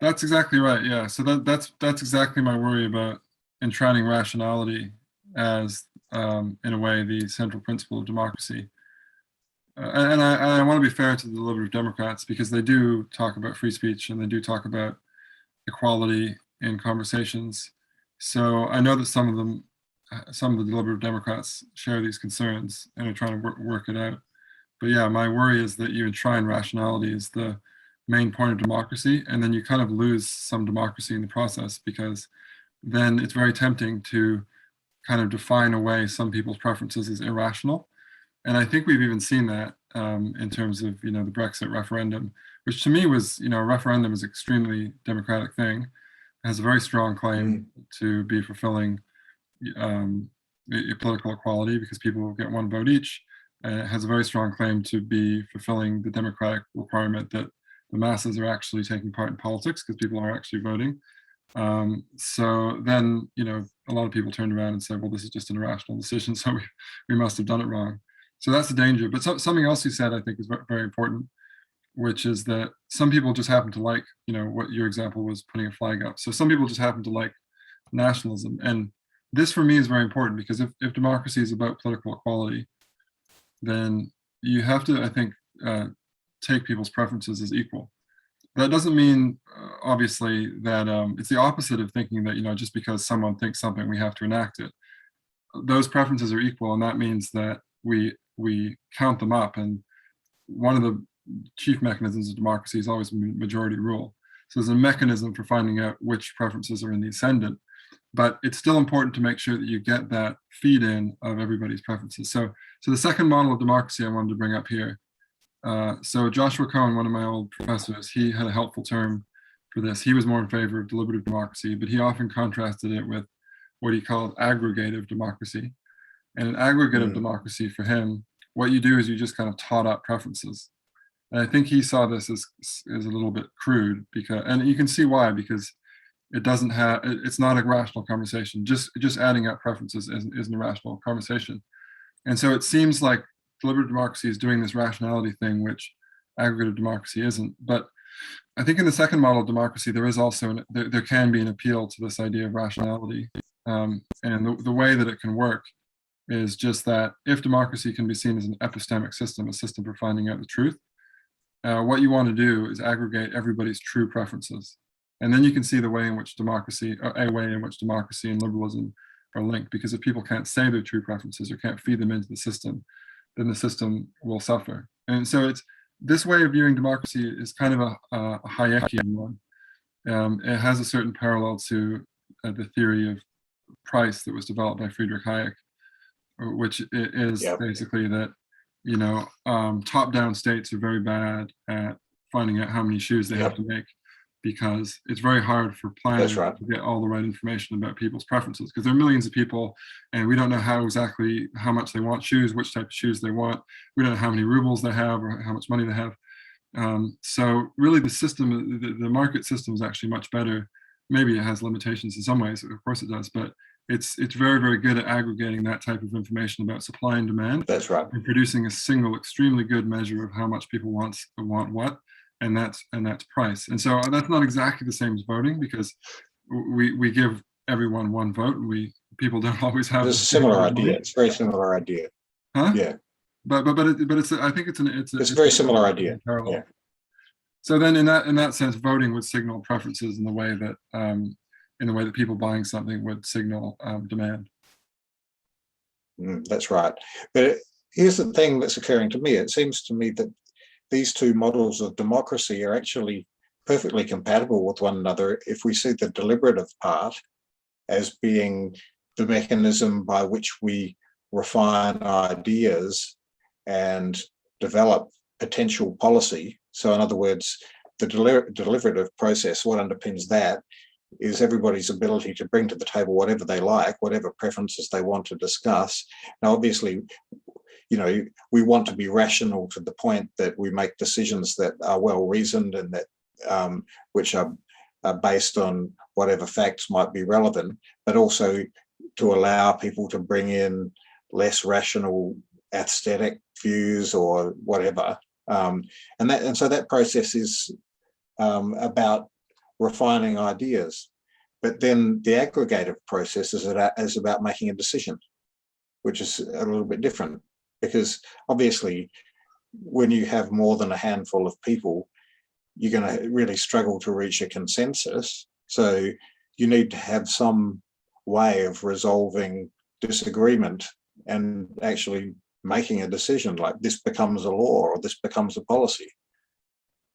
That's exactly right. Yeah. So that's exactly my worry about enshrining rationality as, in a way, the central principle of democracy. And I want to be fair to the deliberative Democrats, because they do talk about free speech and they do talk about equality in conversations. So I know that some of the deliberative Democrats share these concerns and are trying to work it out. But yeah, my worry is that you enshrine rationality as the main point of democracy, and then you kind of lose some democracy in the process, because then it's very tempting to kind of define away some people's preferences as irrational. And I think we've even seen that in terms of the Brexit referendum, which to me was a referendum is an extremely democratic thing. It has a very strong claim to be fulfilling political equality, because people will get one vote each. It has a very strong claim to be fulfilling the democratic requirement that the masses are actually taking part in politics, because people are actually voting. So then, a lot of people turned around and said, well, this is just an irrational decision, so we must have done it wrong. So that's the danger. But something else you said, I think, is very important, which is that some people just happen to like, what your example was, putting a flag up. So some people just happen to like nationalism. And this for me is very important, because if democracy is about political equality, then you have to, I think, take people's preferences as equal. That doesn't mean, obviously, that it's the opposite of thinking that, just because someone thinks something, we have to enact it. Those preferences are equal, and that means that we count them up. And one of the chief mechanisms of democracy is always majority rule. So there's a mechanism for finding out which preferences are in the ascendant, but it's still important to make sure that you get that feed in of everybody's preferences. So the second model of democracy I wanted to bring up here. So Joshua Cohen, one of my old professors, he had a helpful term for this. He was more in favor of deliberative democracy, but he often contrasted it with what he called aggregative democracy. And an aggregative democracy for him, what you do is you just kind of tot up preferences. And I think he saw this as a little bit crude, because, and you can see why, because it doesn't have, it's not a rational conversation. Just adding up preferences isn't a rational conversation. And so it seems like deliberative democracy is doing this rationality thing, which aggregative democracy isn't. But I think in the second model of democracy, there is also, there can be an appeal to this idea of rationality. And the way that it can work is just that if democracy can be seen as an epistemic system, a system for finding out the truth, what you want to do is aggregate everybody's true preferences. And then you can see the way in which democracy, a way in which democracy and liberalism are linked, because if people can't say their true preferences or can't feed them into the system, then the system will suffer. And so it's this way of viewing democracy is kind of a Hayekian one. It has a certain parallel to the theory of price that was developed by Friedrich Hayek, which is basically that, top-down states are very bad at finding out how many shoes they have to make, because it's very hard for planners to get all the right information about people's preferences, because there are millions of people and we don't know how much they want shoes, which type of shoes they want. We don't know how many rubles they have or how much money they have. So really the system, the market system is actually much better. Maybe it has limitations in some ways, of course it does, but it's very, very good at aggregating that type of information about supply and demand. That's right. And producing a single extremely good measure of how much people want what. And that's price. And so that's not exactly the same as voting, because we give everyone one vote, and people don't always have. It's a similar idea. It's a very similar idea. Huh? Yeah. But it's I think it's a very similar idea. Yeah. So then in that sense, voting would signal preferences in the way that people buying something would signal demand. That's right. But here's the thing that's occurring to me. It seems to me that these two models of democracy are actually perfectly compatible with one another if we see the deliberative part as being the mechanism by which we refine ideas and develop potential policy. So in other words, the deliberative process, what underpins that is everybody's ability to bring to the table whatever they like, whatever preferences they want to discuss. Now, obviously, we want to be rational to the point that we make decisions that are well reasoned and that which are based on whatever facts might be relevant, but also to allow people to bring in less rational aesthetic views or whatever. And so that process is about refining ideas. But then the aggregative process is about making a decision, which is a little bit different. Because obviously, when you have more than a handful of people, you're going to really struggle to reach a consensus. So you need to have some way of resolving disagreement and actually making a decision, like this becomes a law or this becomes a policy.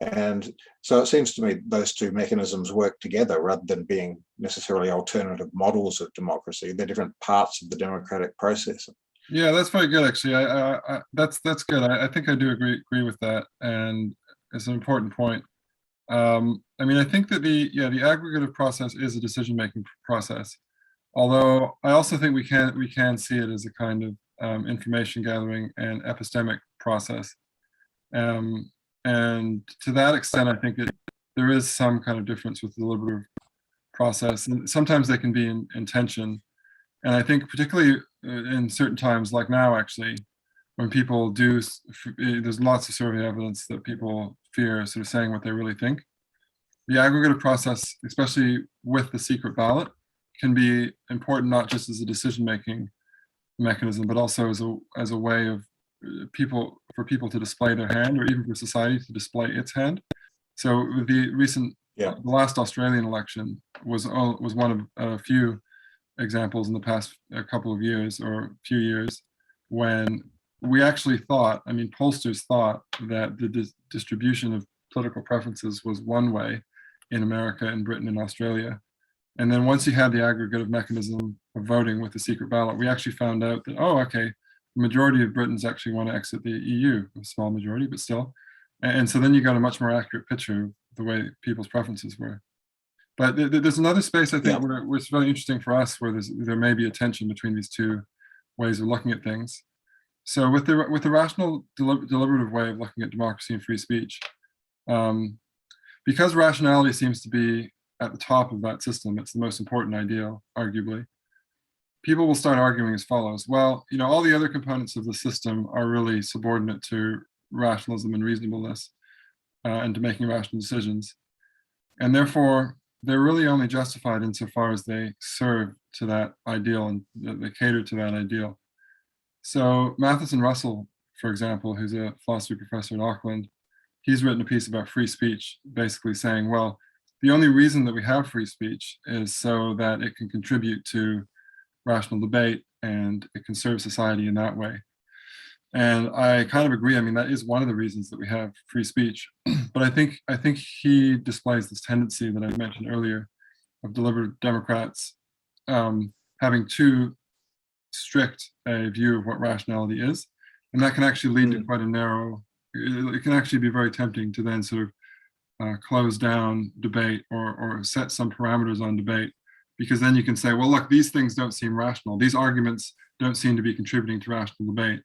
And so it seems to me those two mechanisms work together rather than being necessarily alternative models of democracy. They're different parts of the democratic process. Yeah, that's very good, actually. That's good. I think I do agree with that, and it's an important point. I think that the aggregative process is a decision-making process, although I also think we can see it as a kind of information gathering and epistemic process. And to that extent, I think there is some kind of difference with the deliberative process, and sometimes they can be in tension. And I think particularly in certain times, like now, actually, when people there's lots of survey evidence that people fear sort of saying what they really think. The aggregative process, especially with the secret ballot, can be important not just as a decision-making mechanism, but also as a way of people to display their hand, or even for society to display its hand. So with the recent, Yeah. the last Australian election was one of a few examples in the past couple of years or few years when we actually thought, I mean, pollsters thought that the distribution of political preferences was one way in America and Britain and Australia. And then once you had the aggregative mechanism of voting with the secret ballot, we actually found out that, oh, okay, the majority of Britons actually want to exit the EU, a small majority, but still. And so then you got a much more accurate picture of the way people's preferences were. But there's another space, I think, where it's really interesting for us, where there may be a tension between these two ways of looking at things. So with the rational deliberative way of looking at democracy and free speech, because rationality seems to be at the top of that system, it's the most important ideal, arguably, people will start arguing as follows. Well, you know, all the other components of the system are really subordinate to rationalism and reasonableness and to making rational decisions. And therefore, they're really only justified insofar as they serve to that ideal and they cater to that ideal. So Matheson Russell, for example, who's a philosophy professor at Auckland, he's written a piece about free speech, basically saying, well, the only reason that we have free speech is so that it can contribute to rational debate and it can serve society in that way. And I kind of agree. I mean, that is one of the reasons that we have free speech. But I think he displays this tendency that I mentioned earlier of deliberative Democrats having too strict a view of what rationality is. And that can actually lead to quite a narrow, it can actually be very tempting to then sort of close down debate or set some parameters on debate, because then you can say, well, look, these things don't seem rational. These arguments don't seem to be contributing to rational debate.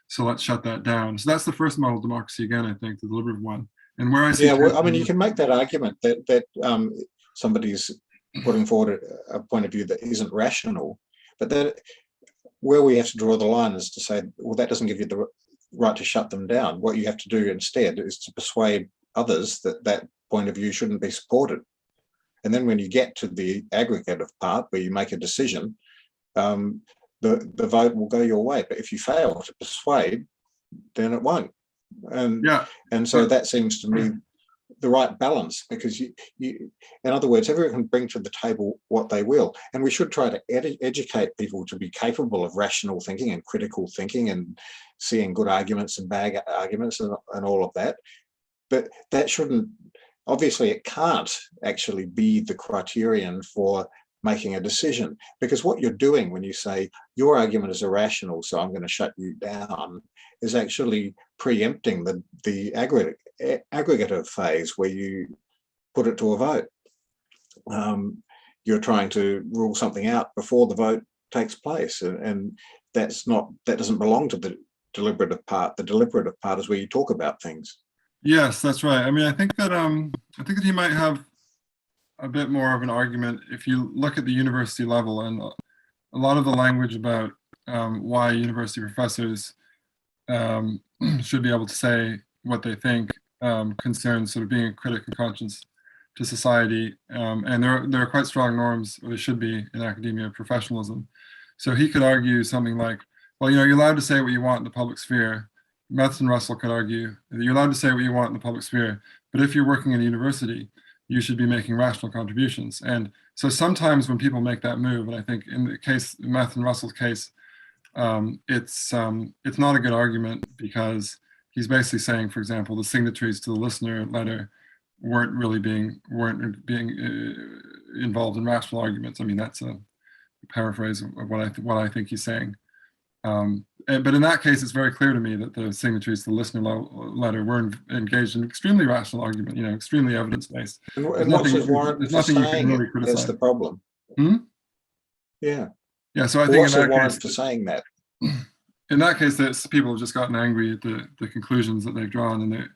So let's shut that down. So that's the first model of democracy, again, I think, the deliberative one. And where I see, well, I mean, you can make that argument that somebody's putting forward a point of view that isn't rational, but that where we have to draw the line is to say, well, that doesn't give you the right to shut them down. What you have to do instead is to persuade others that that point of view shouldn't be supported. And then when you get to the aggregative part where you make a decision, the vote will go your way. But if you fail to persuade, then it won't. And so that seems to me the right balance, because you in other words, everyone can bring to the table what they will, and we should try to educate people to be capable of rational thinking and critical thinking and seeing good arguments and bad arguments and all of that. But that shouldn't, obviously it can't actually be the criterion for making a decision, because what you're doing when you say your argument is irrational, so I'm going to shut you down, is actually preempting the aggregative phase where you put it to a vote. You're trying to rule something out before the vote takes place, and that doesn't belong to the deliberative part. The deliberative part is where you talk about things. Yes, that's right. I mean, I think that he might have a bit more of an argument if you look at the university level, and a lot of the language about why university professors should be able to say what they think concerns sort of being a critic of conscience to society, and there are quite strong norms, or there should be, in academia, professionalism. So he could argue something like, well, you know, you're allowed to say what you want in the public sphere. Matheson Russell could argue that you're allowed to say what you want in the public sphere, but if you're working in a university, you should be making rational contributions. And so sometimes when people make that move, and I think in the case, in Matheson Russell's case, it's not a good argument, because he's basically saying, for example, the signatories to the listener letter weren't being involved in rational arguments. I mean, that's a paraphrase of what I think he's saying. But in that case, it's very clear to me that the signatories to the listener letter were engaged in extremely rational argument, you know, extremely evidence-based. And what's his warrant for saying really it? That's the problem. Yeah. Yeah, so I think what's his warrant for saying that? In that case, people have just gotten angry at the conclusions that they've drawn, and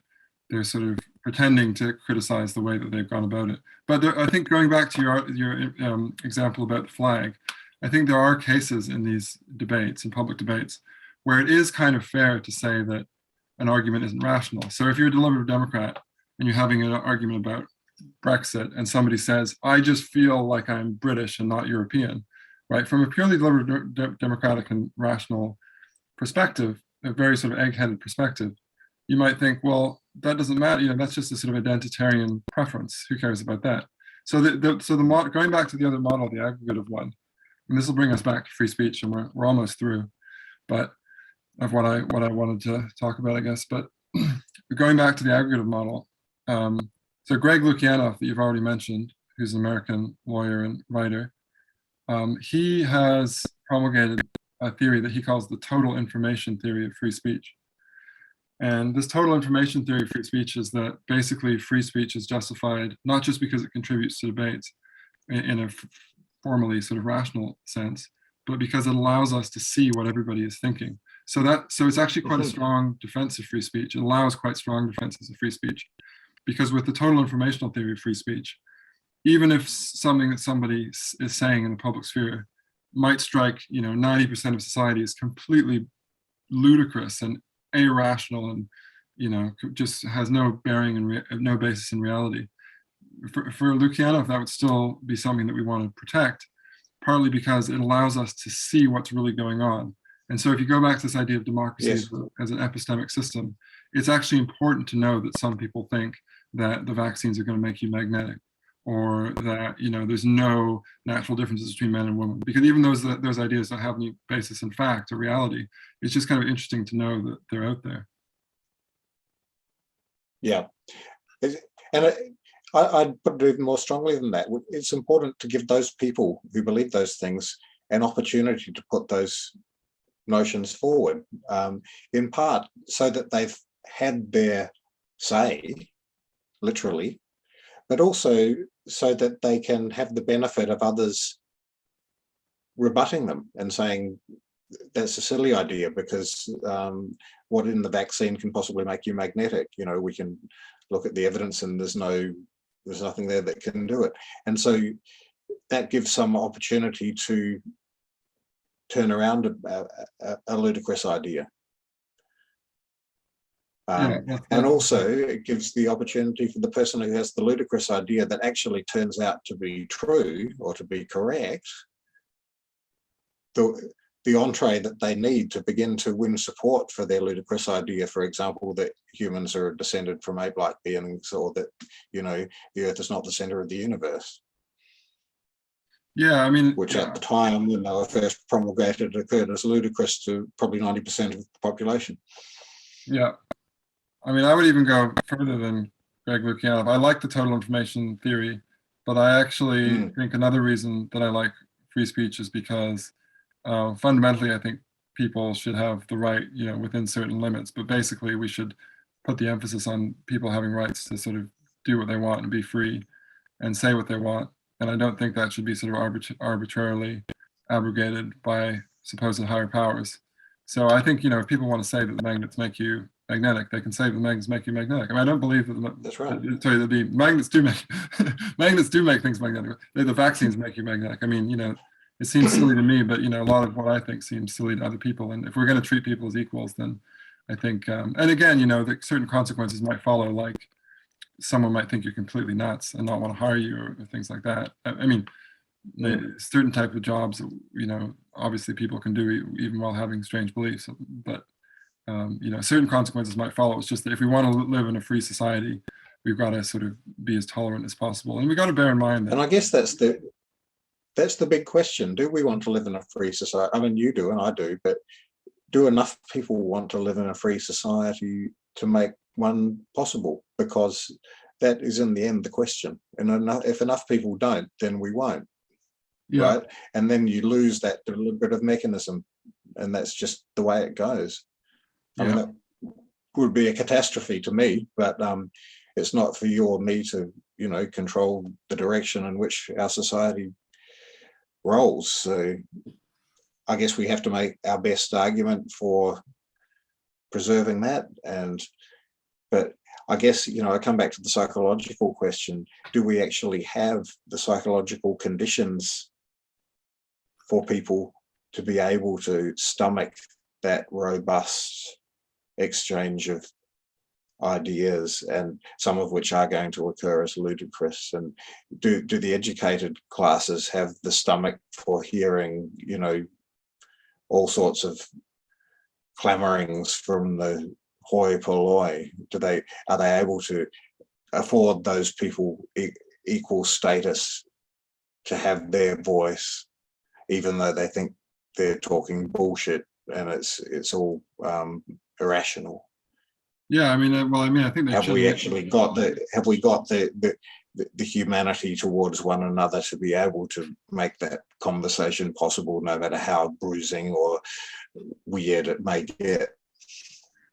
they're sort of pretending to criticize the way that they've gone about it. But I think going back to your example about the flag, I think there are cases in these debates, in public debates, where it is kind of fair to say that an argument isn't rational. So if you're a deliberative Democrat and you're having an argument about Brexit, and somebody says, I just feel like I'm British and not European, right? From a purely deliberative democratic and rational perspective, a very sort of egg-headed perspective, you might think, well, that doesn't matter. You know, that's just a sort of identitarian preference. Who cares about that? So going back to the other model, the aggregative one, and this will bring us back to free speech, and we're almost through, but of what I wanted to talk about, I guess. But going back to the aggregative model, so Greg Lukianoff, that you've already mentioned, who's an American lawyer and writer, he has promulgated a theory that he calls the total information theory of free speech. And this total information theory of free speech is that basically free speech is justified not just because it contributes to debates in a formally sort of rational sense, but because it allows us to see what everybody is thinking. So it's actually quite a strong defense of free speech. It allows quite strong defenses of free speech, because with the total informational theory of free speech, even if something that somebody is saying in the public sphere might strike, 90% of society as completely ludicrous and irrational and, just has no bearing and no basis in reality. For Lukianoff, that would still be something that we want to protect, partly because it allows us to see what's really going on. And so if you go back to this idea of democracy as an epistemic system, it's actually important to know that some people think that the vaccines are going to make you magnetic, or that there's no natural differences between men and women, because even those ideas don't have any basis in fact or reality. It's just kind of interesting to know that they're out there. Yeah, and I'd put it even more strongly than that. It's important to give those people who believe those things an opportunity to put those notions forward, in part so that they've had their say, literally, but also so that they can have the benefit of others rebutting them and saying, that's a silly idea, because what in the vaccine can possibly make you magnetic? We can look at the evidence and there's nothing there that can do it. And so that gives some opportunity to turn around a ludicrous idea. And also it gives the opportunity for the person who has the ludicrous idea that actually turns out to be true or to be correct, the entree that they need to begin to win support for their ludicrous idea, for example, that humans are descended from ape-like beings, or that, the Earth is not the center of the universe. Yeah, I mean, which at the time when they were first promulgated occurred as ludicrous to probably 90% of the population. Yeah, I mean, I would even go further than Greg Lukianoff. I like the total information theory, but I actually think another reason that I like free speech is because fundamentally, I think people should have the right, within certain limits, but basically we should put the emphasis on people having rights to sort of do what they want and be free and say what they want. And I don't think that should be sort of arbitrarily abrogated by supposed higher powers. So I think, if people want to say that the magnets make you magnetic, they can say the magnets make you magnetic. I mean, I don't believe that. That's right. Sorry, the magnets do make magnets do make things magnetic. The vaccines make you magnetic. I mean, it seems silly to me, but a lot of what I think seems silly to other people. And if we're going to treat people as equals, then I think, and again, that certain consequences might follow, like someone might think you're completely nuts and not want to hire you or things like that. I mean, certain type of jobs, obviously people can do even while having strange beliefs, but certain consequences might follow. It's just that if we want to live in a free society, we've got to sort of be as tolerant as possible, and we got to bear in mind that. And I guess that's the big question. Do we want to live in a free society? I mean, you do and I do, but do enough people want to live in a free society to make one possible? Because that is in the end the question. And if enough people don't, then we won't. Yeah. Right? And then you lose that deliberative mechanism, and that's just the way it goes. I mean, that would be a catastrophe to me, but it's not for you or me to, control the direction in which our society rolls. So I guess we have to make our best argument for preserving that. But I guess, I come back to the psychological question. Do we actually have the psychological conditions for people to be able to stomach that robust exchange of ideas, and some of which are going to occur as ludicrous? And do the educated classes have the stomach for hearing, all sorts of clamorings from the hoi polloi? Are they able to afford those people equal status to have their voice, even though they think they're talking bullshit and it's all irrational? Yeah, I mean, I think they Have we should. actually got the humanity towards one another to be able to make that conversation possible, no matter how bruising or weird it may get?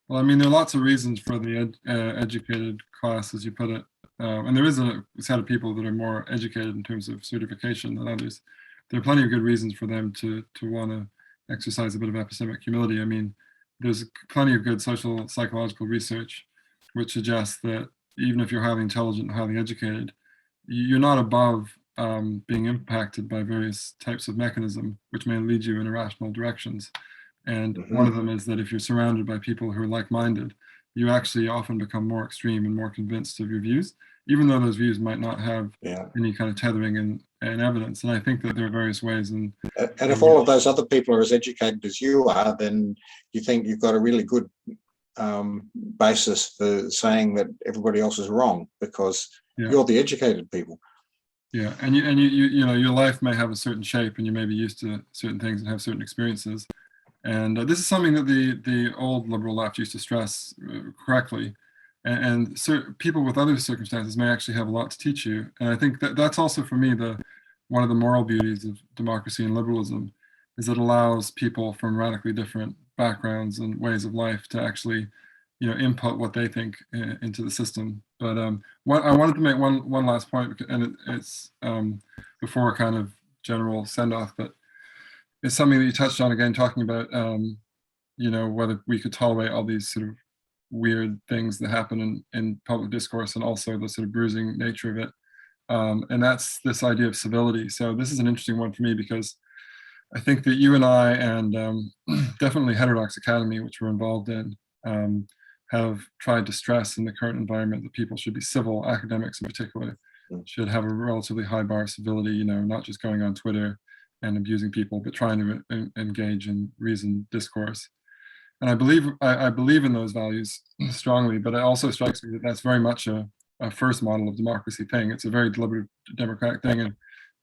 Well, I mean, there are lots of reasons for the educated class, as you put it, and there is a set of people that are more educated in terms of certification than others. There are plenty of good reasons for them to want to exercise a bit of epistemic humility. I mean, there's plenty of good social psychological research which suggests that even if you're highly intelligent and highly educated, you're not above being impacted by various types of mechanism which may lead you in irrational directions. And one of them is that if you're surrounded by people who are like-minded, you actually often become more extreme and more convinced of your views, even though those views might not have any kind of tethering and evidence. And I think that there are various ways. And if all of those other people are as educated as you are, then you think you've got a really good basis for saying that everybody else is wrong, because you're the educated people. Yeah, and you know, your life may have a certain shape, and you may be used to certain things and have certain experiences. And this is something that the old liberal left used to stress correctly. And people with other circumstances may actually have a lot to teach you. And I think that that's also, for me, one of the moral beauties of democracy and liberalism, is it allows people from radically different backgrounds and ways of life to actually, you know, input what they think into the system. But I wanted to make one last point, and it's before a kind of general send-off, but it's something that you touched on again, talking about, you know, whether we could tolerate all these sort of weird things that happen in public discourse, and also the sort of bruising nature of it. And that's this idea of civility. So this is an interesting one for me, because I think that you and I, and definitely Heterodox Academy, which we're involved in, have tried to stress in the current environment that people should be civil. Academics in particular should have a relatively high bar of civility, you know, not just going on Twitter and abusing people, but trying to engage in reasoned discourse. And I believe in those values strongly, but it also strikes me that that's very much a first model of democracy thing. It's a very deliberate democratic thing. And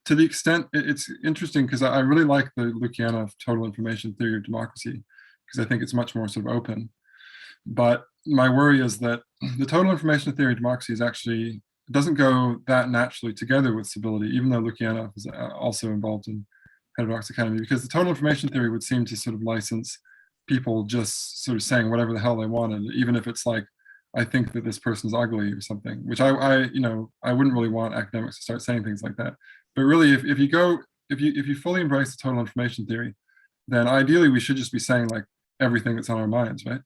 to the extent, it's interesting, because I really like the Lukianoff total information theory of democracy, because I think it's much more sort of open. But my worry is that the total information theory of democracy is actually, doesn't go that naturally together with civility, even though Lukianoff is also involved in Heterodox Academy, because the total information theory would seem to sort of license people just sort of saying whatever the hell they wanted, even if it's like, I think that this person's ugly or something, which I you know, I wouldn't really want academics to start saying things like that. But really, if you fully embrace the total information theory, then ideally we should just be saying like everything that's on our minds, right?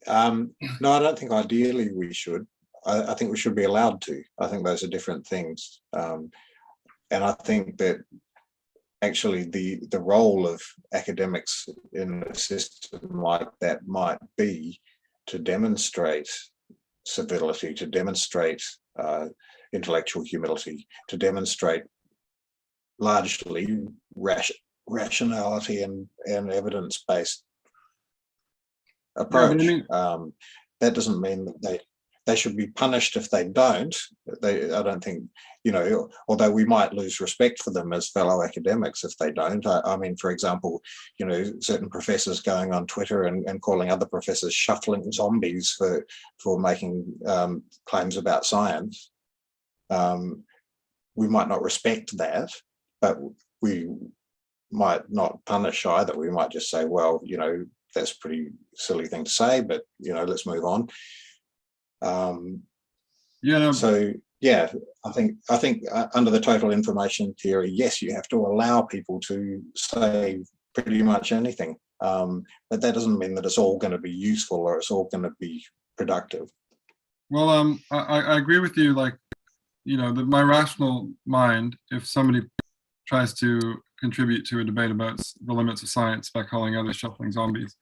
No, I don't think ideally we should. I think we should be allowed to. I think those are different things. And I think that actually the role of academics in a system like that might be to demonstrate civility, to demonstrate intellectual humility, to demonstrate largely rationality and evidence-based approach. Yeah, I mean, that doesn't mean that they should be punished if they don't. I don't think, you know, although we might lose respect for them as fellow academics if they don't. I mean, for example, you know, certain professors going on Twitter and calling other professors shuffling zombies for making claims about science. We might not respect that, but we might not punish either. We might just say, well, you know, that's a pretty silly thing to say, but, you know, let's move on. So yeah, I think under the total information theory, yes, you have to allow people to say pretty much anything, but that doesn't mean that it's all going to be useful or it's all going to be productive. Well, I agree with you. Like, you know, my rational mind, if somebody tries to contribute to a debate about the limits of science by calling others shuffling zombies,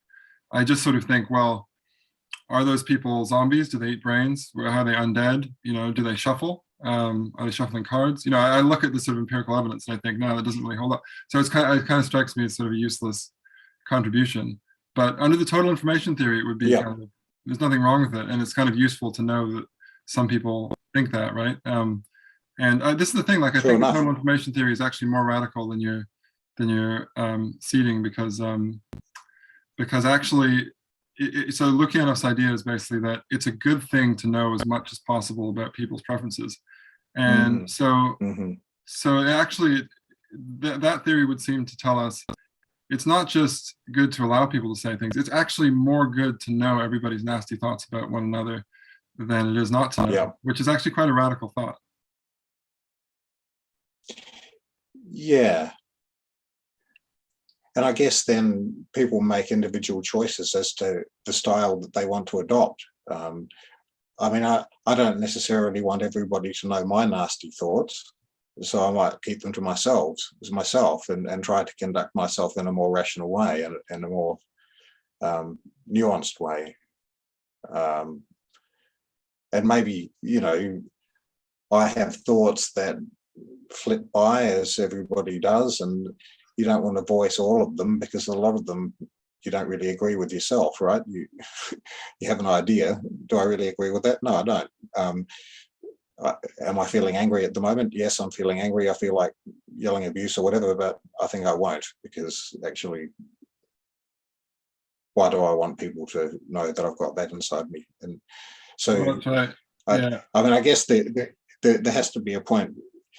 I just sort of think, well, are those people zombies? Do they eat brains? Are they undead? You know, do they shuffle? Are they shuffling cards? You know, I look at the sort of empirical evidence and I think, no, that doesn't really hold up. So it kind of strikes me as sort of a useless contribution. But under the total information theory, it would be Yeah. kind of, there's nothing wrong with it, and it's kind of useful to know that some people think that, right? And this is the thing, like I True think the enough. total information theory is actually more radical than your seeding, because actually, so Lukianoff's idea is basically that it's a good thing to know as much as possible about people's preferences, and Mhm. so actually that theory would seem to tell us it's not just good to allow people to say things, it's actually more good to know everybody's nasty thoughts about one another than it is not to know, Yeah. which is actually quite a radical thought. Yeah. And I guess then people make individual choices as to the style that they want to adopt. I mean, I don't necessarily want everybody to know my nasty thoughts, so I might keep them to myself and try to conduct myself in a more rational way and in a more nuanced way. And maybe, I have thoughts that flit by, as everybody does, and you don't want to voice all of them because a lot of them you don't really agree with yourself, right? You you have an idea. Do I really agree with that? No, I don't. Am I feeling angry at the moment? Yes, I'm feeling angry. I feel like yelling abuse or whatever, but I think I won't, because actually, why do I want people to know that I've got that inside me? And so, Well, that's right. Yeah. I mean, I guess there has to be a point,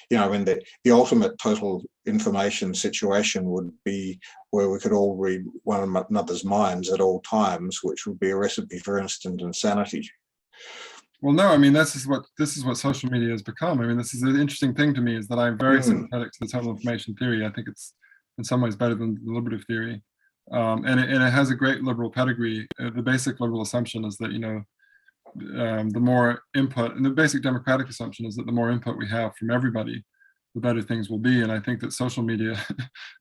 when the ultimate total information situation would be where we could all read one another's minds at all times, which would be a recipe for instant insanity. Well, no, I mean, this is what social media has become. I mean, this is an interesting thing to me, is that I'm very sympathetic to the total information theory. I think it's in some ways better than the deliberative theory. And it has a great liberal pedigree. The basic liberal assumption is that, the more input, and the basic democratic assumption is that the more input we have from everybody, the better things will be. And I think that social media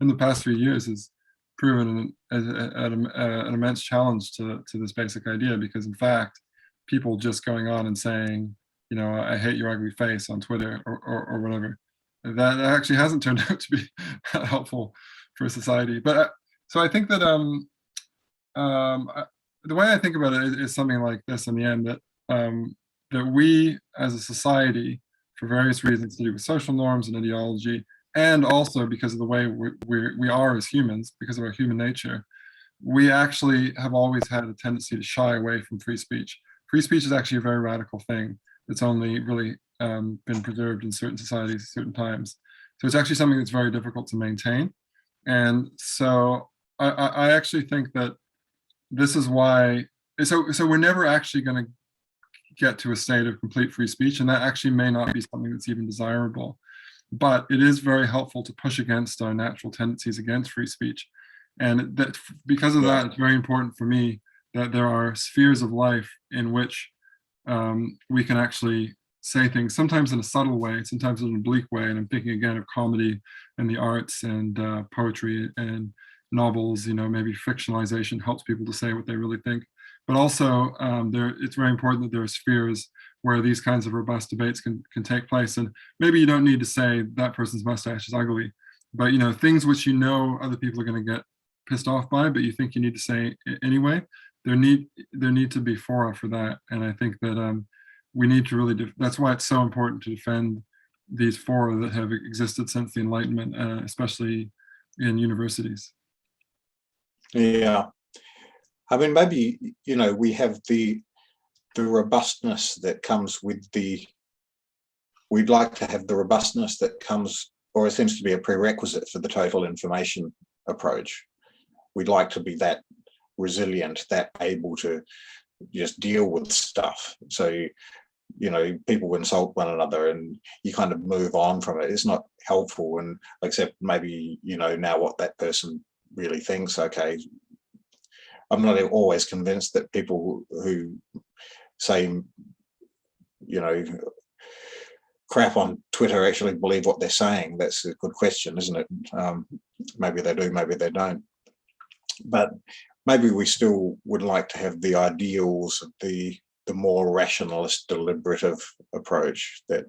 in the past 3 years has proven an immense challenge to this basic idea, because in fact, people just going on and saying, I hate your ugly face on Twitter or whatever, that actually hasn't turned out to be helpful for society. But so I think that the way I think about it is something like this in the end, that we as a society, for various reasons to do with social norms and ideology, and also because of the way we are as humans, because of our human nature, we actually have always had a tendency to shy away from free speech. Free speech is actually a very radical thing that's only really been preserved in certain societies at certain times. So it's actually something that's very difficult to maintain. And so I actually think that this is why, so we're never actually going to get to a state of complete free speech, and that actually may not be something that's even desirable. But it is very helpful to push against our natural tendencies against free speech. And that because of that, it's very important for me that there are spheres of life in which we can actually say things, sometimes in a subtle way, sometimes in an oblique way. And I'm thinking again of comedy and the arts and poetry and novels. Maybe fictionalization helps people to say what they really think. But also, it's very important that there are spheres where these kinds of robust debates can take place. And maybe you don't need to say that person's mustache is ugly, but things which other people are going to get pissed off by, but you think you need to say anyway, there need to be fora for that. And I think that we need to really, that's why it's so important to defend these fora that have existed since the Enlightenment, especially in universities. Yeah. I mean, maybe, we have the robustness that comes with we'd like to have the robustness that comes, or it seems to be a prerequisite for the total information approach. We'd like to be that resilient, that able to just deal with stuff. So, people insult one another and you kind of move on from it. It's not helpful, and except maybe, now what that person really thinks. Okay, I'm not always convinced that people who say, crap on Twitter actually believe what they're saying. That's a good question, isn't it? Maybe they do, maybe they don't. But maybe we still would like to have the ideals of the more rationalist, deliberative approach that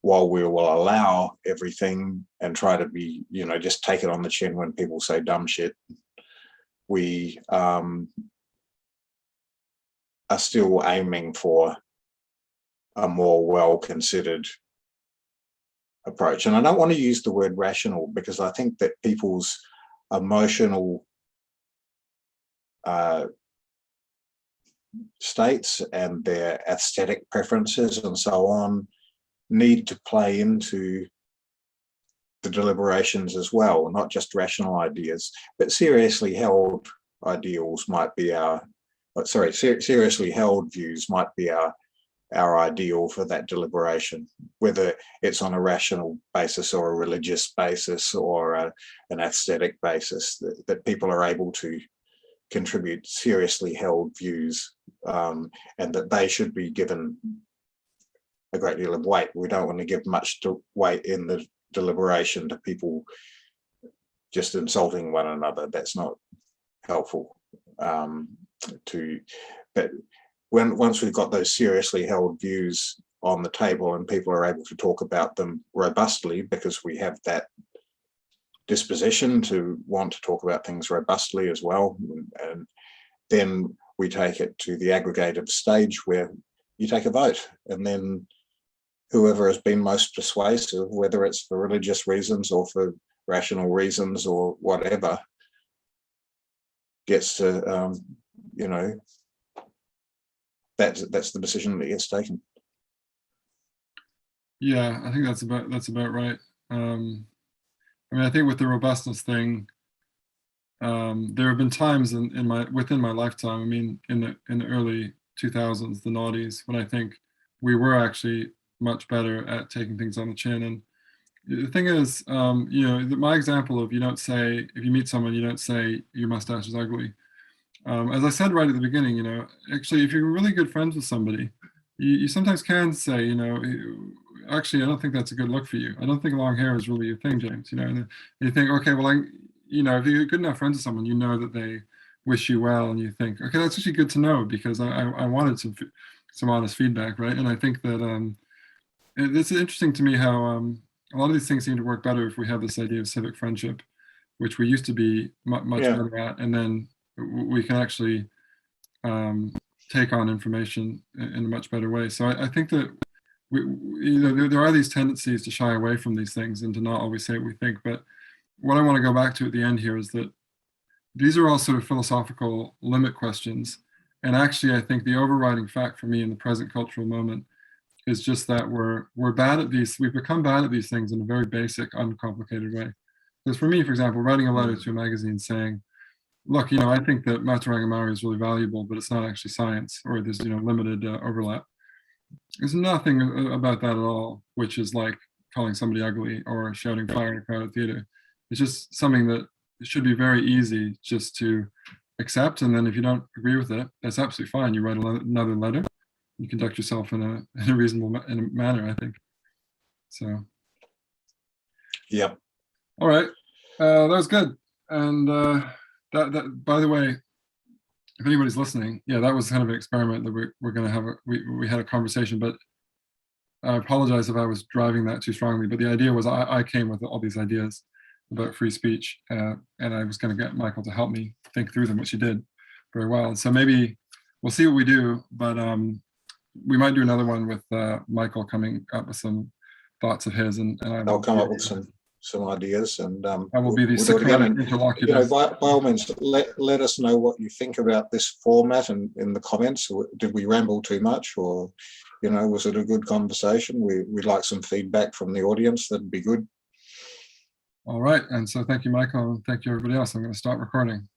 while we will allow everything and try to be, just take it on the chin when people say dumb shit, we are still aiming for a more well-considered approach. And I don't want to use the word rational, because I think that people's emotional states and their aesthetic preferences and so on need to play into the deliberations as well, not just rational ideas, but seriously held ideals might be seriously held views might be our ideal for that deliberation, whether it's on a rational basis or a religious basis or an aesthetic basis, that people are able to contribute seriously held views, and that they should be given a great deal of weight. We don't want to give much weight in the deliberation to people just insulting one another. That's not helpful. But once we've got those seriously held views on the table and people are able to talk about them robustly, because we have that disposition to want to talk about things robustly as well, and then we take it to the aggregative stage where you take a vote, and then whoever has been most persuasive, whether it's for religious reasons or for rational reasons or whatever, gets to, that's the decision that gets taken. Yeah, I think that's about right. I think with the robustness thing, there have been times within my lifetime, in the early 2000s, the noughties, when I think we were actually much better at taking things on the chin. And the thing is, my example of, if you meet someone, you don't say your mustache is ugly. As I said right at the beginning, actually, if you're really good friends with somebody, you sometimes can say, actually, I don't think that's a good look for you. I don't think long hair is really your thing, James. And you think, okay, well, if you're good enough friends with someone, that they wish you well, and you think, okay, that's actually good to know, because I wanted some honest feedback, right? And I think that it's interesting to me how a lot of these things seem to work better if we have this idea of civic friendship, which we used to be much better at, and then we can actually take on information in a much better way. So I think that there are these tendencies to shy away from these things and to not always say what we think. But what I want to go back to at the end here is that these are all sort of philosophical limit questions. And actually, I think the overriding fact for me in the present cultural moment is just that we're bad at these. We've become bad at these things in a very basic, uncomplicated way. Because for me, for example, writing a letter to a magazine saying, look, I think that Maturanga Maori is really valuable, but it's not actually science, or there's limited overlap. There's nothing about that at all, which is like calling somebody ugly or shouting fire in a crowded theater. It's just something that should be very easy just to accept. And then if you don't agree with it, that's absolutely fine. You write another letter. You conduct yourself in a reasonable manner, I think. So. Yep. All right. That was good. And that by the way, if anybody's listening, that was kind of an experiment that we're going to have. We had a conversation, but I apologize if I was driving that too strongly. But the idea was I came with all these ideas about free speech, and I was going to get Michael to help me think through them, which he did very well. And so maybe we'll see what we do, but we might do another one with Michael coming up with some thoughts of his, and I'll come up with some ideas, and I will be the syncretic interlocutor. By all means, let us know what you think about this format and in the comments. Did we ramble too much, or was it a good conversation? We'd like some feedback from the audience. That'd be good. All right, and so thank you, Michael, and thank you, everybody else. I'm going to start recording.